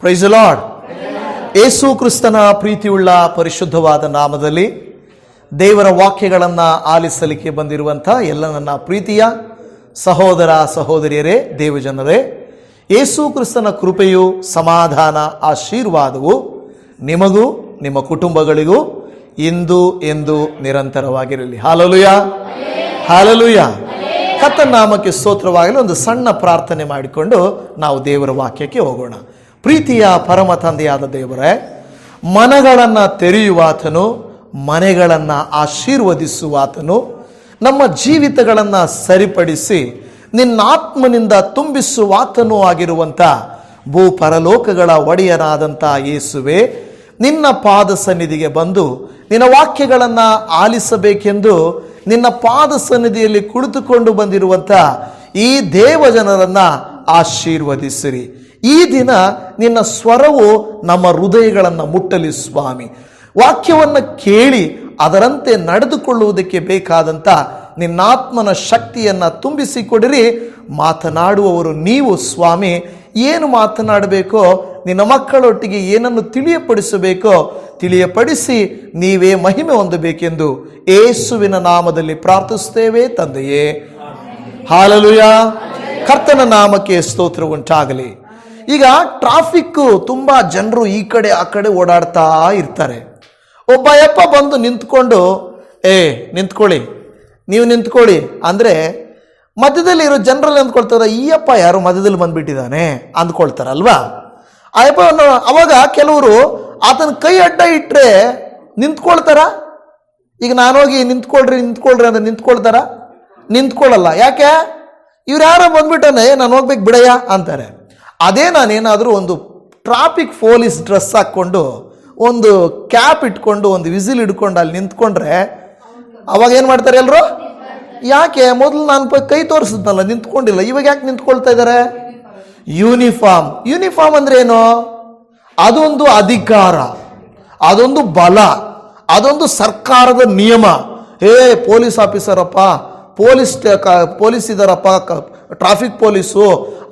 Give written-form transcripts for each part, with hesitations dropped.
Price the lord. ಯೇಸು ಕ್ರಿಸ್ತನ ಪ್ರೀತಿಯುಳ್ಳ ಪರಿಶುದ್ಧವಾದ ನಾಮದಲ್ಲಿ ದೇವರ ವಾಕ್ಯಗಳನ್ನು ಆಲಿಸಲಿಕ್ಕೆ ಬಂದಿರುವಂಥ ಎಲ್ಲ ನನ್ನ ಪ್ರೀತಿಯ ಸಹೋದರ ಸಹೋದರಿಯರೇ, ದೇವಜನರೇ, ಯೇಸು ಕ್ರಿಸ್ತನ ಕೃಪೆಯು, ಸಮಾಧಾನ, ಆಶೀರ್ವಾದವು ನಿಮಗೂ ನಿಮ್ಮ ಕುಟುಂಬಗಳಿಗೂ ಇಂದು ಎಂದು ನಿರಂತರವಾಗಿರಲಿ. Hallelujah, hallelujah. ಕರ್ತನ ನಾಮಕ್ಕೆ ಸ್ತೋತ್ರವಾಗಲಿ. ಒಂದು ಸಣ್ಣ ಪ್ರಾರ್ಥನೆ ಮಾಡಿಕೊಂಡು ನಾವು ದೇವರ ವಾಕ್ಯಕ್ಕೆ ಹೋಗೋಣ. ಪ್ರೀತಿಯ ಪರಮ ತಂದೆಯಾದ ದೇವರೇ, ಮನಗಳನ್ನು ತೆರೆಯುವಾತನು, ಮನೆಗಳನ್ನು ಆಶೀರ್ವದಿಸುವಾತನು, ನಮ್ಮ ಜೀವಿತಗಳನ್ನು ಸರಿಪಡಿಸಿ ನಿನ್ನ ಆತ್ಮನಿಂದ ತುಂಬಿಸುವಾತನೂ ಆಗಿರುವಂಥ ಭೂ ಪರಲೋಕಗಳ ಒಡೆಯನಾದಂಥ ಯೇಸುವೆ, ನಿನ್ನ ಪಾದ ಸನ್ನಿಧಿಗೆ ಬಂದು ನಿನ್ನ ವಾಕ್ಯಗಳನ್ನು ಆಲಿಸಬೇಕೆಂದು ನಿನ್ನ ಪಾದ ಸನ್ನಿಧಿಯಲ್ಲಿ ಕುಳಿತುಕೊಂಡು ಬಂದಿರುವಂಥ ಈ ದೇವಜನರನ್ನು ಆಶೀರ್ವದಿಸಿರಿ. ಈ ದಿನ ನಿನ್ನ ಸ್ವರವು ನಮ್ಮ ಹೃದಯಗಳನ್ನು ಮುಟ್ಟಲಿ ಸ್ವಾಮಿ. ವಾಕ್ಯವನ್ನು ಕೇಳಿ ಅದರಂತೆ ನಡೆದುಕೊಳ್ಳುವುದಕ್ಕೆ ಬೇಕಾದಂಥ ನಿನ್ನಾತ್ಮನ ಶಕ್ತಿಯನ್ನು ತುಂಬಿಸಿಕೊಡಿರಿ. ಮಾತನಾಡುವವರು ನೀವು ಸ್ವಾಮಿ. ಏನು ಮಾತನಾಡಬೇಕೋ, ನಿನ್ನ ಮಕ್ಕಳೊಟ್ಟಿಗೆ ಏನನ್ನು ತಿಳಿಯಪಡಿಸಬೇಕೋ ತಿಳಿಯಪಡಿಸಿ ನೀವೇ ಮಹಿಮೆ ಹೊಂದಬೇಕೆಂದು ಯೇಸುವಿನ ನಾಮದಲ್ಲಿ ಪ್ರಾರ್ಥಿಸುತ್ತೇವೆ ತಂದೆಯೇ. ಹಾಲೆಲೂಯಾ. ಕರ್ತನ ನಾಮಕ್ಕೆ ಸ್ತೋತ್ರ ಉಂಟಾಗಲಿ. ಈಗ ಟ್ರಾಫಿಕ್, ತುಂಬ ಜನರು ಈ ಕಡೆ ಆ ಕಡೆ ಓಡಾಡ್ತಾ ಇರ್ತಾರೆ. ಒಬ್ಬ ಯಪ್ಪ ಬಂದು ನಿಂತ್ಕೊಂಡು, ನಿಂತ್ಕೊಳ್ಳಿ, ನೀವು ನಿಂತ್ಕೊಳ್ಳಿ ಅಂದರೆ ಮಧ್ಯದಲ್ಲಿ ಇರೋ ಜನರಲ್ಲಿ ಅಂದ್ಕೊಳ್ತಾರೆ, ಈ ಅಪ್ಪ ಯಾರು ಮಧ್ಯದಲ್ಲಿ ಬಂದ್ಬಿಟ್ಟಿದ್ದಾನೆ ಅಂದ್ಕೊಳ್ತಾರಲ್ವಾ. ಆ ಯಪ್ಪ ಅವಾಗ ಕೆಲವರು ಆತನ ಕೈ ಅಡ್ಡ ಇಟ್ಟರೆ ನಿಂತ್ಕೊಳ್ತಾರ. ಈಗ ನಾನೋಗಿ ನಿಂತ್ಕೊಳ್ರಿ ಅಂದ್ರೆ ನಿಂತ್ಕೊಳ್ತಾರ? ನಿಂತ್ಕೊಳ್ಳಲ್ಲ. ಯಾಕೆ? ಇವ್ರು ಯಾರೋ ಬಂದ್ಬಿಟ್ಟಾನೆ, ನಾನು ಹೋಗ್ಬೇಕು ಬಿಡಯ್ಯ ಅಂತಾರೆ. ಅದೇ ನಾನೇನಾದರೂ ಒಂದು ಟ್ರಾಫಿಕ್ ಪೊಲೀಸ್ ಡ್ರೆಸ್ ಹಾಕ್ಕೊಂಡು, ಒಂದು ಕ್ಯಾಪ್ ಇಟ್ಕೊಂಡು, ಒಂದು ವಿಸಿಲ್ ಹಿಡ್ಕೊಂಡು ಅಲ್ಲಿ ನಿಂತ್ಕೊಂಡ್ರೆ ಅವಾಗ ಏನು ಮಾಡ್ತಾರೆ ಎಲ್ಲರೂ? ಯಾಕೆ? ಮೊದಲು ನಾನು ಕೈ ತೋರಿಸಿದ್ನಲ್ಲ, ನಿಂತ್ಕೊಂಡಿಲ್ಲ, ಇವಾಗ ಯಾಕೆ ನಿಂತ್ಕೊಳ್ತಾ ಇದ್ದಾರೆ? ಯೂನಿಫಾರ್ಮ್ ಅಂದ್ರೆ ಏನು? ಅದೊಂದು ಅಧಿಕಾರ, ಅದೊಂದು ಬಲ, ಅದೊಂದು ಸರ್ಕಾರದ ನಿಯಮ. ಪೊಲೀಸ್ ಆಫೀಸರಪ್ಪ, ಪೊಲೀಸ್ ಇದಾರಪ್ಪ, ಟ್ರಾಫಿಕ್ ಪೊಲೀಸು,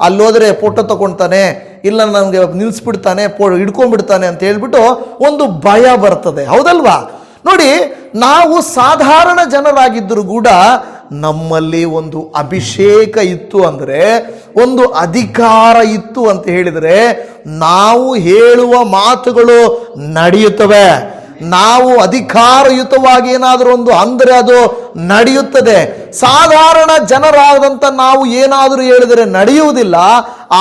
ಅಲ್ಲೋದ್ರೆ ಫೋಟೋ ತಗೊಳ್ತಾನೆ, ಇಲ್ಲ ನನಗೆ ನಿಲ್ಲಿಸ್ಬಿಡ್ತಾನೆ, ಹಿಡ್ಕೊಂಡ್ಬಿಡ್ತಾನೆ ಅಂತ ಹೇಳ್ಬಿಟ್ಟು ಒಂದು ಭಯ ಬರ್ತದೆ. ಹೌದಲ್ವಾ? ನೋಡಿ, ನಾವು ಸಾಧಾರಣ ಜನರಾಗಿದ್ದರೂ ಕೂಡ ನಮ್ಮಲ್ಲಿ ಒಂದು ಅಭಿಷೇಕ ಇತ್ತು ಅಂದರೆ, ಒಂದು ಅಧಿಕಾರ ಇತ್ತು ಅಂತ ಹೇಳಿದರೆ, ನಾವು ಹೇಳುವ ಮಾತುಗಳು ನಡೆಯುತ್ತವೆ. ನಾವು ಅಧಿಕಾರಯುತವಾಗಿ ಏನಾದರೂ ಒಂದು ಅಂದರೆ ಅದು ನಡೆಯುತ್ತದೆ. ಸಾಧಾರಣ ಜನರಾದಂಥ ನಾವು ಏನಾದರೂ ಹೇಳಿದರೆ ನಡೆಯುವುದಿಲ್ಲ.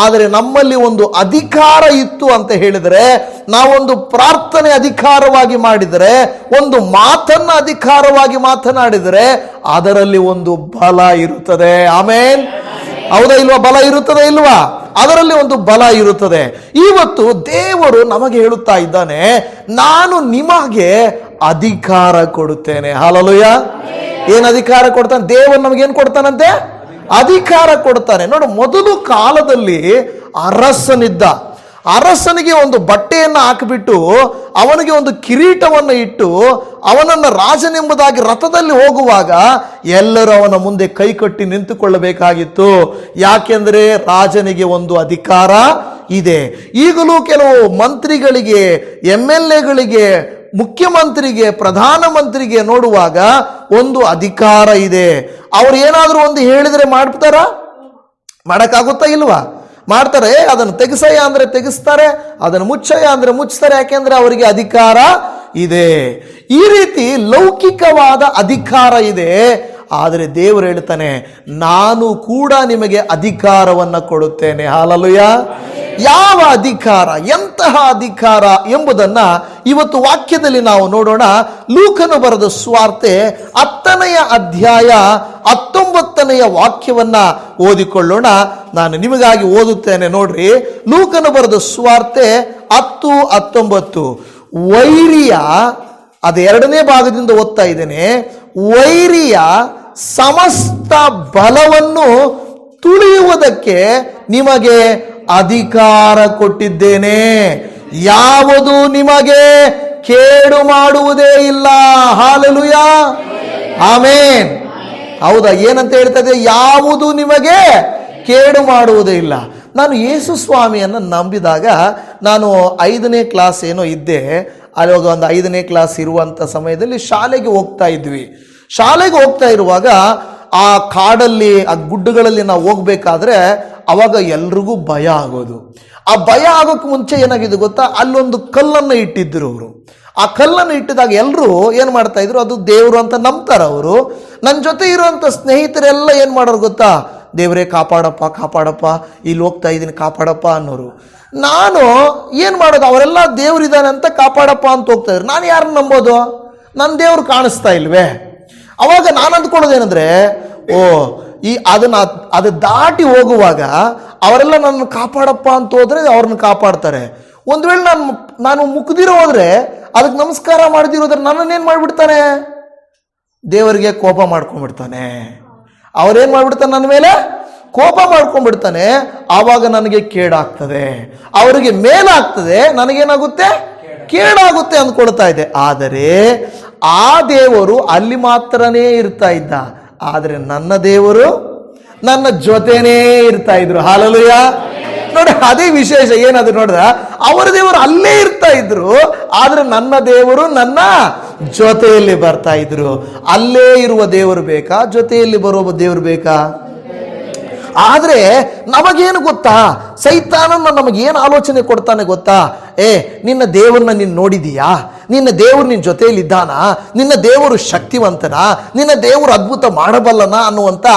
ಆದರೆ ನಮ್ಮಲ್ಲಿ ಒಂದು ಅಧಿಕಾರ ಇತ್ತು ಅಂತ ಹೇಳಿದರೆ, ನಾವೊಂದು ಪ್ರಾರ್ಥನೆ ಅಧಿಕಾರವಾಗಿ ಮಾಡಿದರೆ, ಒಂದು ಮಾತನ್ನು ಅಧಿಕಾರವಾಗಿ ಮಾತನಾಡಿದರೆ ಅದರಲ್ಲಿ ಒಂದು ಬಲ ಇರುತ್ತದೆ. ಆಮೇನ್. ಹೌದಾ ಇಲ್ವಾ? ಬಲ ಇರುತ್ತದೆ ಇಲ್ವಾ? ಅದರಲ್ಲಿ ಒಂದು ಬಲ ಇರುತ್ತದೆ. ಇವತ್ತು ದೇವರು ನಮಗೆ ಹೇಳುತ್ತಾ ಇದ್ದಾನೆ, ನಾನು ನಿಮಗೆ ಅಧಿಕಾರ ಕೊಡುತ್ತೇನೆ. ಹಲ್ಲೆಲೂಯಾ. ಏನು ಅಧಿಕಾರ ಕೊಡ್ತಾನೆ ದೇವರು? ನಮಗೇನು ಕೊಡ್ತಾನಂತೆ? ಅಧಿಕಾರ ಕೊಡ್ತಾನೆ. ನೋಡು, ಮೊದಲು ಕಾಲದಲ್ಲಿ ಅರಸನಿದ್ದ. ಅರಸನಿಗೆ ಒಂದು ಬಟ್ಟೆಯನ್ನು ಹಾಕಿಬಿಟ್ಟು ಅವನಿಗೆ ಒಂದು ಕಿರೀಟವನ್ನು ಇಟ್ಟು ಅವನನ್ನು ರಾಜನೆಂಬುದಾಗಿ ರಥದಲ್ಲಿ ಹೋಗುವಾಗ ಎಲ್ಲರೂ ಅವನ ಮುಂದೆ ಕೈಕಟ್ಟಿ ನಿಂತುಕೊಳ್ಳಬೇಕಾಗಿತ್ತು. ಯಾಕೆಂದರೆ ರಾಜನಿಗೆ ಒಂದು ಅಧಿಕಾರ ಇದೆ. ಈಗಲೂ ಕೆಲವು ಮಂತ್ರಿಗಳಿಗೆ, MLAಗಳಿಗೆ, ಮುಖ್ಯಮಂತ್ರಿಗೆ, ಪ್ರಧಾನಮಂತ್ರಿಗೆ ನೋಡುವಾಗ ಒಂದು ಅಧಿಕಾರ ಇದೆ. ಅವ್ರು ಏನಾದರೂ ಒಂದು ಹೇಳಿದರೆ ಮಾಡ್ತಾರಾ? ಮಾಡೋಕ್ಕಾಗುತ್ತಾ ಇಲ್ವಾ? ಮಾಡ್ತಾರೆ. ಅದನ್ನು ತೆಗೆಸಯ್ಯ ಅಂದರೆ ತೆಗೆಸ್ತಾರೆ, ಅದನ್ನು ಮುಚ್ಚಯ್ಯ ಅಂದರೆ ಮುಚ್ತಾರೆ. ಯಾಕೆಂದ್ರೆ ಅವರಿಗೆ ಅಧಿಕಾರ ಇದೆ. ಈ ರೀತಿ ಲೌಕಿಕವಾದ ಅಧಿಕಾರ ಇದೆ. ಆದರೆ ದೇವರು ಹೇಳ್ತಾನೆ, ನಾನು ಕೂಡ ನಿಮಗೆ ಅಧಿಕಾರವನ್ನು ಕೊಡುತ್ತೇನೆ. ಹಲ್ಲೆಲೂಯಾ. ಯಾವ ಅಧಿಕಾರ, ಎಂತಹ ಅಧಿಕಾರ ಎಂಬುದನ್ನು ಇವತ್ತು ವಾಕ್ಯದಲ್ಲಿ ನಾವು ನೋಡೋಣ. ಲೂಕನು ಬರೆದ ಸುವಾರ್ತೆ 10ನೇ ಅಧ್ಯಾಯ 19ನೇ ವಾಕ್ಯವನ್ನ ಓದಿಕೊಳ್ಳೋಣ. ನಾನು ನಿಮಗಾಗಿ ಓದುತ್ತೇನೆ, ನೋಡ್ರಿ. ಲೂಕನು ಬರೆದ ಸುವಾರ್ತೆ 10:19. ವೈರಿಯ, ಅದು 2ನೇ ಭಾಗದಿಂದ ಓದ್ತಾ ಇದ್ದೇನೆ. ವೈರಿಯ ಸಮಸ್ತ ಬಲವನ್ನು ತುಳಿಯುವುದಕ್ಕೆ ನಿಮಗೆ ಅಧಿಕಾರ ಕೊಟ್ಟಿದ್ದೇನೆ, ಯಾವುದು ನಿಮಗೆ ಕೇಡು ಮಾಡುವುದೇ ಇಲ್ಲ. ಹಾಲೆಲೂಯಾ. ಆಮೇನ್. ಹೌದಾ? ಏನಂತ ಹೇಳ್ತಾ ಇದೆ? ಯಾವುದು ನಿಮಗೆ ಕೇಡು ಮಾಡುವುದೇ ಇಲ್ಲ. ನಾನು ಯೇಸು ಸ್ವಾಮಿಯನ್ನು ನಂಬಿದಾಗ ನಾನು 5ನೇ ಕ್ಲಾಸ್ ಏನೋ ಇದ್ದೆ. ಅವಾಗ ಒಂದು 5ನೇ ಕ್ಲಾಸ್ ಇರುವಂಥ ಸಮಯದಲ್ಲಿ ಶಾಲೆಗೆ ಹೋಗ್ತಾ ಇದ್ವಿ. ಶಾಲೆಗೆ ಹೋಗ್ತಾ ಇರುವಾಗ ಆ ಕಾಡಲ್ಲಿ, ಆ ಗುಡ್ಡಗಳಲ್ಲಿ ನಾವು ಹೋಗ್ಬೇಕಾದ್ರೆ ಅವಾಗ ಎಲ್ರಿಗೂ ಭಯ ಆಗೋದು. ಆ ಭಯ ಆಗೋಕ್ಕೆ ಮುಂಚೆ ಏನಾಗಿದೆ ಗೊತ್ತಾ, ಅಲ್ಲೊಂದು ಕಲ್ಲನ್ನು ಇಟ್ಟಿದ್ರು ಅವರು. ಆ ಕಲ್ಲನ್ನು ಇಟ್ಟಿದಾಗ ಎಲ್ಲರೂ ಏನು ಮಾಡ್ತಾ ಇದ್ರು, ಅದು ದೇವರು ಅಂತ ನಂಬ್ತಾರೆ ಅವರು. ನನ್ನ ಜೊತೆ ಇರುವಂಥ ಸ್ನೇಹಿತರೆಲ್ಲ ಏನು ಮಾಡೋರು ಗೊತ್ತಾ, ದೇವರೇ ಕಾಪಾಡಪ್ಪ ಕಾಪಾಡಪ್ಪ, ಇಲ್ಲಿ ಹೋಗ್ತಾ ಇದ್ದೀನಿ ಕಾಪಾಡಪ್ಪ ಅನ್ನೋರು. ನಾನು ಏನು ಮಾಡೋದು, ಅವರೆಲ್ಲ ದೇವ್ರಿದ್ದಾನೆ ಅಂತ ಕಾಪಾಡಪ್ಪ ಅಂತ ಹೋಗ್ತಾ ಇದ್ರು. ನಾನು ಯಾರನ್ನ ನಂಬೋದು, ನನ್ನ ದೇವ್ರು ಕಾಣಿಸ್ತಾ ಇಲ್ವೇ. ಅವಾಗ ನಾನು ಅಂದ್ಕೊಳ್ಳೋದೇನೆಂದರೆ, ಅದು ದಾಟಿ ಹೋಗುವಾಗ ಅವರೆಲ್ಲ ನನ್ನ ಕಾಪಾಡಪ್ಪ ಅಂತ ಹೋದ್ರೆ ಅವ್ರನ್ನ ಕಾಪಾಡ್ತಾರೆ. ಒಂದು ವೇಳೆ ನಾನು ಮುಗ್ದಿರೋ ಹೋದ್ರೆ, ಅದಕ್ಕೆ ನಮಸ್ಕಾರ ಮಾಡದಿರೋದ್ರೆ ನನ್ನನ್ನೇನು ಮಾಡಿಬಿಡ್ತಾನೆ, ದೇವರಿಗೆ ಕೋಪ ಮಾಡ್ಕೊಂಡ್ಬಿಡ್ತಾನೆ. ಅವ್ರೇನು ಮಾಡಿಬಿಡ್ತಾನೆ, ನನ್ನ ಮೇಲೆ ಕೋಪ ಮಾಡ್ಕೊಂಡ್ಬಿಡ್ತಾನೆ. ಆವಾಗ ನನಗೆ ಕೇಡಾಗ್ತದೆ, ಅವರಿಗೆ ಮೇಲಾಗ್ತದೆ, ನನಗೇನಾಗುತ್ತೆ, ಕೇಡಾಗುತ್ತೆ ಅಂದ್ಕೊಳ್ತಾ ಇದೆ. ಆದರೆ ಆ ದೇವರು ಅಲ್ಲಿ ಮಾತ್ರನೇ ಇರ್ತಾ ಇದ್ದ. ಆದರೆ ನನ್ನ ದೇವರು ನನ್ನ ಜೊತೆನೇ ಇರ್ತಾ ಇದ್ರು. ಹಾಲೆಲೂಯ. ನೋಡಿ, ಅದೇ ವಿಶೇಷ. ಏನದು ನೋಡಿದ್ರ, ಅವರ ದೇವರು ಅಲ್ಲೇ ಇರ್ತಾ ಇದ್ರು, ಆದ್ರೆ ನನ್ನ ದೇವರು ನನ್ನ ಜೊತೆಯಲ್ಲಿ ಬರ್ತಾ ಇದ್ರು. ಅಲ್ಲೇ ಇರುವ ದೇವರು ಬೇಕಾ, ಜೊತೆಯಲ್ಲಿ ಬರುವ ದೇವರು ಬೇಕಾ? ಆದ್ರೆ ನಮಗೇನು ಗೊತ್ತಾ, ಸೈತಾನನ ನಮಗೇನು ಆಲೋಚನೆ ಕೊಡ್ತಾನೆ ಗೊತ್ತಾ, ನಿನ್ನ ದೇವರನ್ನ ನೀನು ನೋಡಿದೀಯಾ, ನಿನ್ನ ದೇವರು ನಿನ್ನ ಜೊತೆಯಲ್ಲಿ ಇದ್ದಾನ, ನಿನ್ನ ದೇವರು ಶಕ್ತಿವಂತನ, ನಿನ್ನ ದೇವರು ಅದ್ಭುತ ಮಾಡಬಲ್ಲನ ಅನ್ನುವಂಥ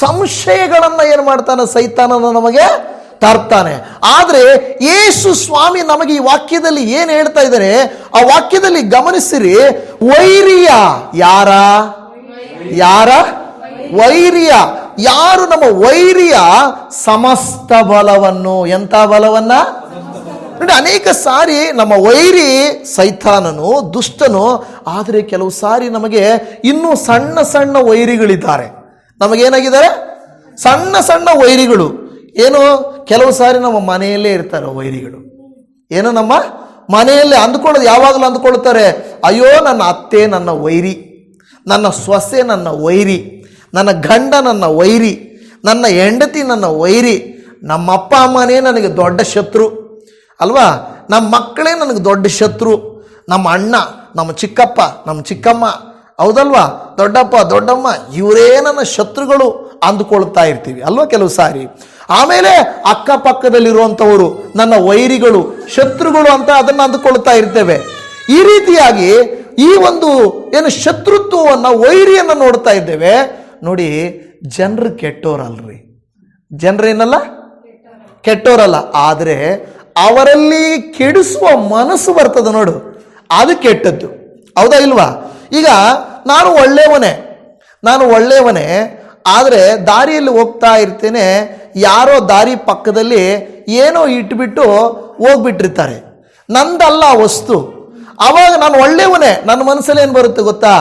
ಸಂಶಯಗಳನ್ನ ಏನು ಮಾಡ್ತಾನೆ ಸೈತಾನನ ನಮಗೆ ತರ್ತಾನೆ. ಆದ್ರೆ ಯೇಸು ಸ್ವಾಮಿ ನಮಗೆ ಈ ವಾಕ್ಯದಲ್ಲಿ ಏನು ಹೇಳ್ತಾ ಇದ್ದಾರೆ, ಆ ವಾಕ್ಯದಲ್ಲಿ ಗಮನಿಸಿರಿ. ವೈರಿಯ ಯಾರ ವೈರಿಯ, ಯಾರು ನಮ್ಮ ವೈರಿಯ ಸಮಸ್ತ ಬಲವನ್ನು, ಎಂಥ ಬಲವನ್ನ ನೋಡಿ. ಅನೇಕ ಸಾರಿ ನಮ್ಮ ವೈರಿ ಸೈತಾನನು, ದುಷ್ಟನು. ಆದರೆ ಕೆಲವು ಸಾರಿ ನಮಗೆ ಇನ್ನೂ ಸಣ್ಣ ಸಣ್ಣ ವೈರಿಗಳಿದ್ದಾರೆ. ನಮಗೇನಾಗಿದ್ದಾರೆ, ಸಣ್ಣ ಸಣ್ಣ ವೈರಿಗಳು. ಏನು, ಕೆಲವು ಸಾರಿ ನಮ್ಮ ಮನೆಯಲ್ಲೇ ಇರ್ತಾರೆ ವೈರಿಗಳು. ಏನು, ನಮ್ಮ ಮನೆಯಲ್ಲೇ ಅಂದ್ಕೊಳ್ಳೋದು, ಯಾವಾಗಲೂ ಅಂದ್ಕೊಳ್ತಾರೆ, ಅಯ್ಯೋ ನನ್ನ ಅತ್ತೆ ನನ್ನ ವೈರಿ, ನನ್ನ ಸೊಸೆ ನನ್ನ ವೈರಿ, ನನ್ನ ಗಂಡ ನನ್ನ ವೈರಿ, ನನ್ನ ಹೆಂಡತಿ ನನ್ನ ವೈರಿ, ನಮ್ಮ ಅಪ್ಪ ಅಮ್ಮನೇ ನನಗೆ ದೊಡ್ಡ ಶತ್ರು ಅಲ್ವಾ, ನಮ್ಮ ಮಕ್ಕಳೇ ನನಗೆ ದೊಡ್ಡ ಶತ್ರು, ನಮ್ಮ ಅಣ್ಣ, ನಮ್ಮ ಚಿಕ್ಕಪ್ಪ, ನಮ್ಮ ಚಿಕ್ಕಮ್ಮ, ಹೌದಲ್ವಾ, ದೊಡ್ಡಪ್ಪ ದೊಡ್ಡಮ್ಮ, ಇವರೇ ನನ್ನ ಶತ್ರುಗಳು ಅಂದುಕೊಳ್ತಾ ಇರ್ತೀವಿ ಅಲ್ವಾ ಕೆಲವು ಸಾರಿ. ಆಮೇಲೆ ಅಕ್ಕಪಕ್ಕದಲ್ಲಿರುವಂಥವರು ನನ್ನ ವೈರಿಗಳು, ಶತ್ರುಗಳು ಅಂತ ಅದನ್ನು ಅಂದುಕೊಳ್ತಾ ಇರ್ತೇವೆ. ಈ ರೀತಿಯಾಗಿ ಈ ಒಂದು ಏನು ಶತ್ರುತ್ವವನ್ನು, ವೈರಿಯನ್ನು ನೋಡ್ತಾ ಇದ್ದೇವೆ. ನೋಡಿ, ಜನರು ಕೆಟ್ಟೋರಲ್ರಿ, ಜನರೇನಲ್ಲ ಕೆಟ್ಟೋರಲ್ಲ, ಆದರೆ ಅವರಲ್ಲಿ ಕೆಡಿಸುವ ಮನಸ್ಸು ಬರ್ತದೆ ನೋಡು, ಅದು ಕೆಟ್ಟದ್ದು. ಹೌದಾ ಇಲ್ವಾ? ಈಗ ನಾನು ಒಳ್ಳೆಯವನೇ, ಆದರೆ ದಾರಿಯಲ್ಲಿ ಹೋಗ್ತಾ ಇರ್ತೇನೆ, ಯಾರೋ ದಾರಿ ಪಕ್ಕದಲ್ಲಿ ಏನೋ ಇಟ್ಬಿಟ್ಟು ಹೋಗ್ಬಿಟ್ಟಿರ್ತಾರೆ, ನಂದಲ್ಲ ಆ ವಸ್ತು. ಆವಾಗ ನಾನು ಒಳ್ಳೆಯವನೇ, ನನ್ನ ಮನಸ್ಸಲ್ಲಿ ಏನು ಬರುತ್ತೆ ಗೊತ್ತಾ,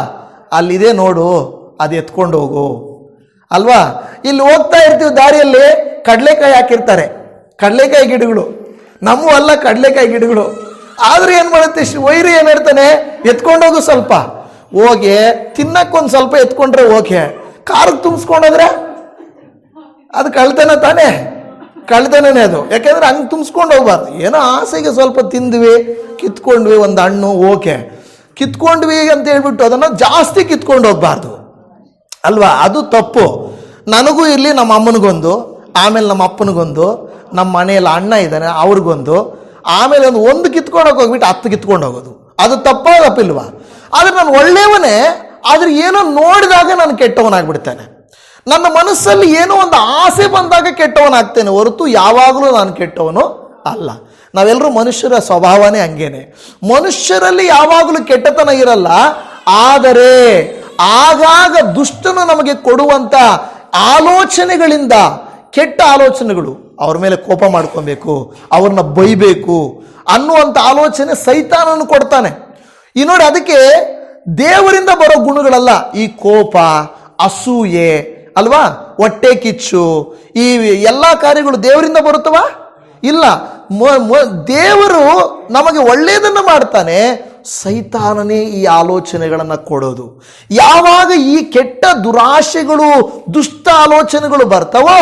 ಅಲ್ಲಿದೆ ನೋಡು, ಅದು ಎತ್ಕೊಂಡು ಹೋಗು ಅಲ್ವಾ. ಇಲ್ಲಿ ಹೋಗ್ತಾ ಇರ್ತೀವಿ, ದಾರಿಯಲ್ಲಿ ಕಡಲೆಕಾಯಿ ಹಾಕಿರ್ತಾರೆ, ಕಡಲೆಕಾಯಿ ಗಿಡಗಳು, ನಮ್ಮ ಅಲ್ಲ ಕಡಲೆಕಾಯಿ ಗಿಡಗಳು. ಆದ್ರೆ ಏನು ಮಾಡುತ್ತೆ, ವೈರಿ ಏನು ಹೇಳ್ತಾನೆ, ಎತ್ಕೊಂಡೋಗು, ಸ್ವಲ್ಪ ಹೋಗಿ ತಿನ್ನಕ್ಕೊಂದು ಸ್ವಲ್ಪ ಎತ್ಕೊಂಡ್ರೆ ಓಕೆ, ಕಾರಿಗೆ ತುಂಬಿಸ್ಕೊಂಡೋದ್ರೆ ಅದು ಕಳ್ತನ ತಾನೇ, ಕಳ್ತನೇ ಅದು. ಯಾಕೆಂದ್ರೆ ಹಂಗೆ ತುಂಬಿಸ್ಕೊಂಡು ಹೋಗ್ಬಾರ್ದು. ಏನೋ ಆಸೆಗೆ ಸ್ವಲ್ಪ ತಿಂದ್ವಿ, ಕಿತ್ಕೊಂಡ್ವಿ, ಒಂದು ಹಣ್ಣು ಓಕೆ, ಕಿತ್ಕೊಂಡ್ವಿ ಅಂತ ಹೇಳ್ಬಿಟ್ಟು ಅದನ್ನು ಜಾಸ್ತಿ ಕಿತ್ಕೊಂಡು ಹೋಗ್ಬಾರ್ದು ಅಲ್ವಾ, ಅದು ತಪ್ಪು. ನನಗೂ ಇರಲಿ, ನಮ್ಮ ಅಮ್ಮನಿಗೊಂದು, ಆಮೇಲೆ ನಮ್ಮ ಅಪ್ಪನಿಗೊಂದು, ನಮ್ಮ ಮನೆಯಲ್ಲಿ ಅಣ್ಣ ಇದ್ದಾನೆ ಅವ್ರಿಗೊಂದು, ಆಮೇಲೆ ಒಂದು ಕಿತ್ಕೊಂಡೋಗಿ ಹೋಗ್ಬಿಟ್ಟು 10 ಕಿತ್ಕೊಂಡು ಹೋಗೋದು, ಅದು ತಪ್ಪಿಲ್ವಾ? ಆದರೆ ನಾನು ಒಳ್ಳೆಯವನೇ, ಆದರೆ ಏನೋ ನೋಡಿದಾಗ ನಾನು ಕೆಟ್ಟವನಾಗ್ಬಿಡ್ತೇನೆ. ನನ್ನ ಮನಸ್ಸಲ್ಲಿ ಏನೋ ಒಂದು ಆಸೆ ಬಂದಾಗ ಕೆಟ್ಟವನಾಗ್ತೇನೆ ಹೊರತು ಯಾವಾಗಲೂ ನಾನು ಕೆಟ್ಟವನು ಅಲ್ಲ. ನಾವೆಲ್ಲರೂ ಮನುಷ್ಯರ ಸ್ವಭಾವನೇ ಹಂಗೇನೆ, ಮನುಷ್ಯರಲ್ಲಿ ಯಾವಾಗಲೂ ಕೆಟ್ಟತನ ಇರಲ್ಲ. ಆದರೆ ಆಗಾಗ ದುಷ್ಟನು ನಮಗೆ ಕೊಡುವಂಥ ಆಲೋಚನೆಗಳಿಂದ, ಕೆಟ್ಟ ಆಲೋಚನೆಗಳು, ಅವ್ರ ಮೇಲೆ ಕೋಪ ಮಾಡ್ಕೊಬೇಕು, ಅವ್ರನ್ನ ಬೈಬೇಕು ಅನ್ನುವಂಥ ಆಲೋಚನೆ ಸೈತಾನನು ಕೊಡ್ತಾನೆ. ಈ ನೋಡಿ, ಅದಕ್ಕೆ ದೇವರಿಂದ ಬರೋ ಗುಣಗಳಲ್ಲ ಈ ಕೋಪ, ಅಸೂಯೆ ಅಲ್ವಾ, ಹೊಟ್ಟೆ ಕಿಚ್ಚು, ಈ ಎಲ್ಲ ಕಾರ್ಯಗಳು ದೇವರಿಂದ ಬರುತ್ತವ? ಇಲ್ಲ. ದೇವರು ನಮಗೆ ಒಳ್ಳೆಯದನ್ನ ಮಾಡ್ತಾನೆ, ಸೈತಾನನೇ ಈ ಆಲೋಚನೆಗಳನ್ನು ಕೊಡೋದು. ಯಾವಾಗ ಈ ಕೆಟ್ಟ ದುರಾಶೆಗಳು, ದುಷ್ಟ ಆಲೋಚನೆಗಳು ಬರ್ತಾವೋ,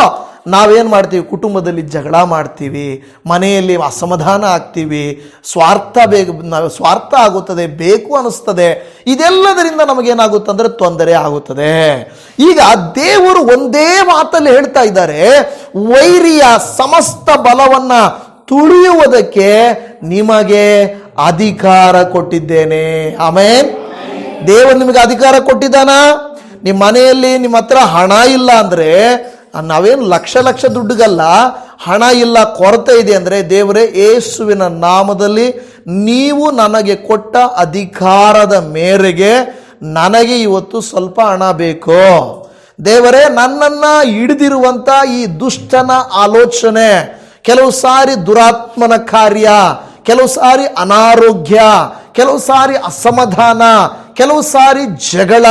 ನಾವೇನು ಮಾಡ್ತೀವಿ, ಕುಟುಂಬದಲ್ಲಿ ಜಗಳ ಮಾಡ್ತೀವಿ, ಮನೆಯಲ್ಲಿ ಅಸಮಾಧಾನ ಆಗ್ತೀವಿ, ಸ್ವಾರ್ಥ ಆಗುತ್ತದೆ, ಬೇಕು ಅನ್ನಿಸ್ತದೆ. ಇದೆಲ್ಲದರಿಂದ ನಮಗೇನಾಗುತ್ತೆ ಅಂದರೆ ತೊಂದರೆ ಆಗುತ್ತದೆ. ಈಗ ದೇವರು ಒಂದೇ ಮಾತಲ್ಲಿ ಹೇಳ್ತಾ ಇದ್ದಾರೆ, ವೈರಿಯ ಸಮಸ್ತ ಬಲವನ್ನ ತುಳಿಯುವುದಕ್ಕೆ ನಿಮಗೆ ಅಧಿಕಾರ ಕೊಟ್ಟಿದ್ದೇನೆ. ಆಮೇನ್. ದೇವರು ನಿಮಗೆ ಅಧಿಕಾರ ಕೊಟ್ಟಿದ್ದಾನ. ನಿಮ್ಮ ಮನೆಯಲ್ಲಿ ನಿಮ್ಮ ಹತ್ರ ಹಣ ಇಲ್ಲ ಅಂದರೆ, ನಾವೇನು ಲಕ್ಷ ದುಡ್ಡುಗಲ್ಲ, ಹಣ ಇಲ್ಲ, ಕೊರತೆ ಇದೆ ಅಂದರೆ, ದೇವರೇ ಯೇಸುವಿನ ನಾಮದಲ್ಲಿ ನೀವು ನನಗೆ ಕೊಟ್ಟ ಅಧಿಕಾರದ ಮೇರೆಗೆ ನನಗೆ ಇವತ್ತು ಸ್ವಲ್ಪ ಹಣ ಬೇಕು. ದೇವರೇ, ನನ್ನನ್ನು ಹಿಡಿದಿರುವಂಥ ಈ ದುಷ್ಟನ ಆಲೋಚನೆ, ಕೆಲವು ಸಾರಿ ದುರಾತ್ಮನ ಕಾರ್ಯ, ಕೆಲವು ಸಾರಿ ಅನಾರೋಗ್ಯ, ಕೆಲವು ಸಾರಿ ಅಸಮಾಧಾನ, ಕೆಲವು ಸಾರಿ ಜಗಳ,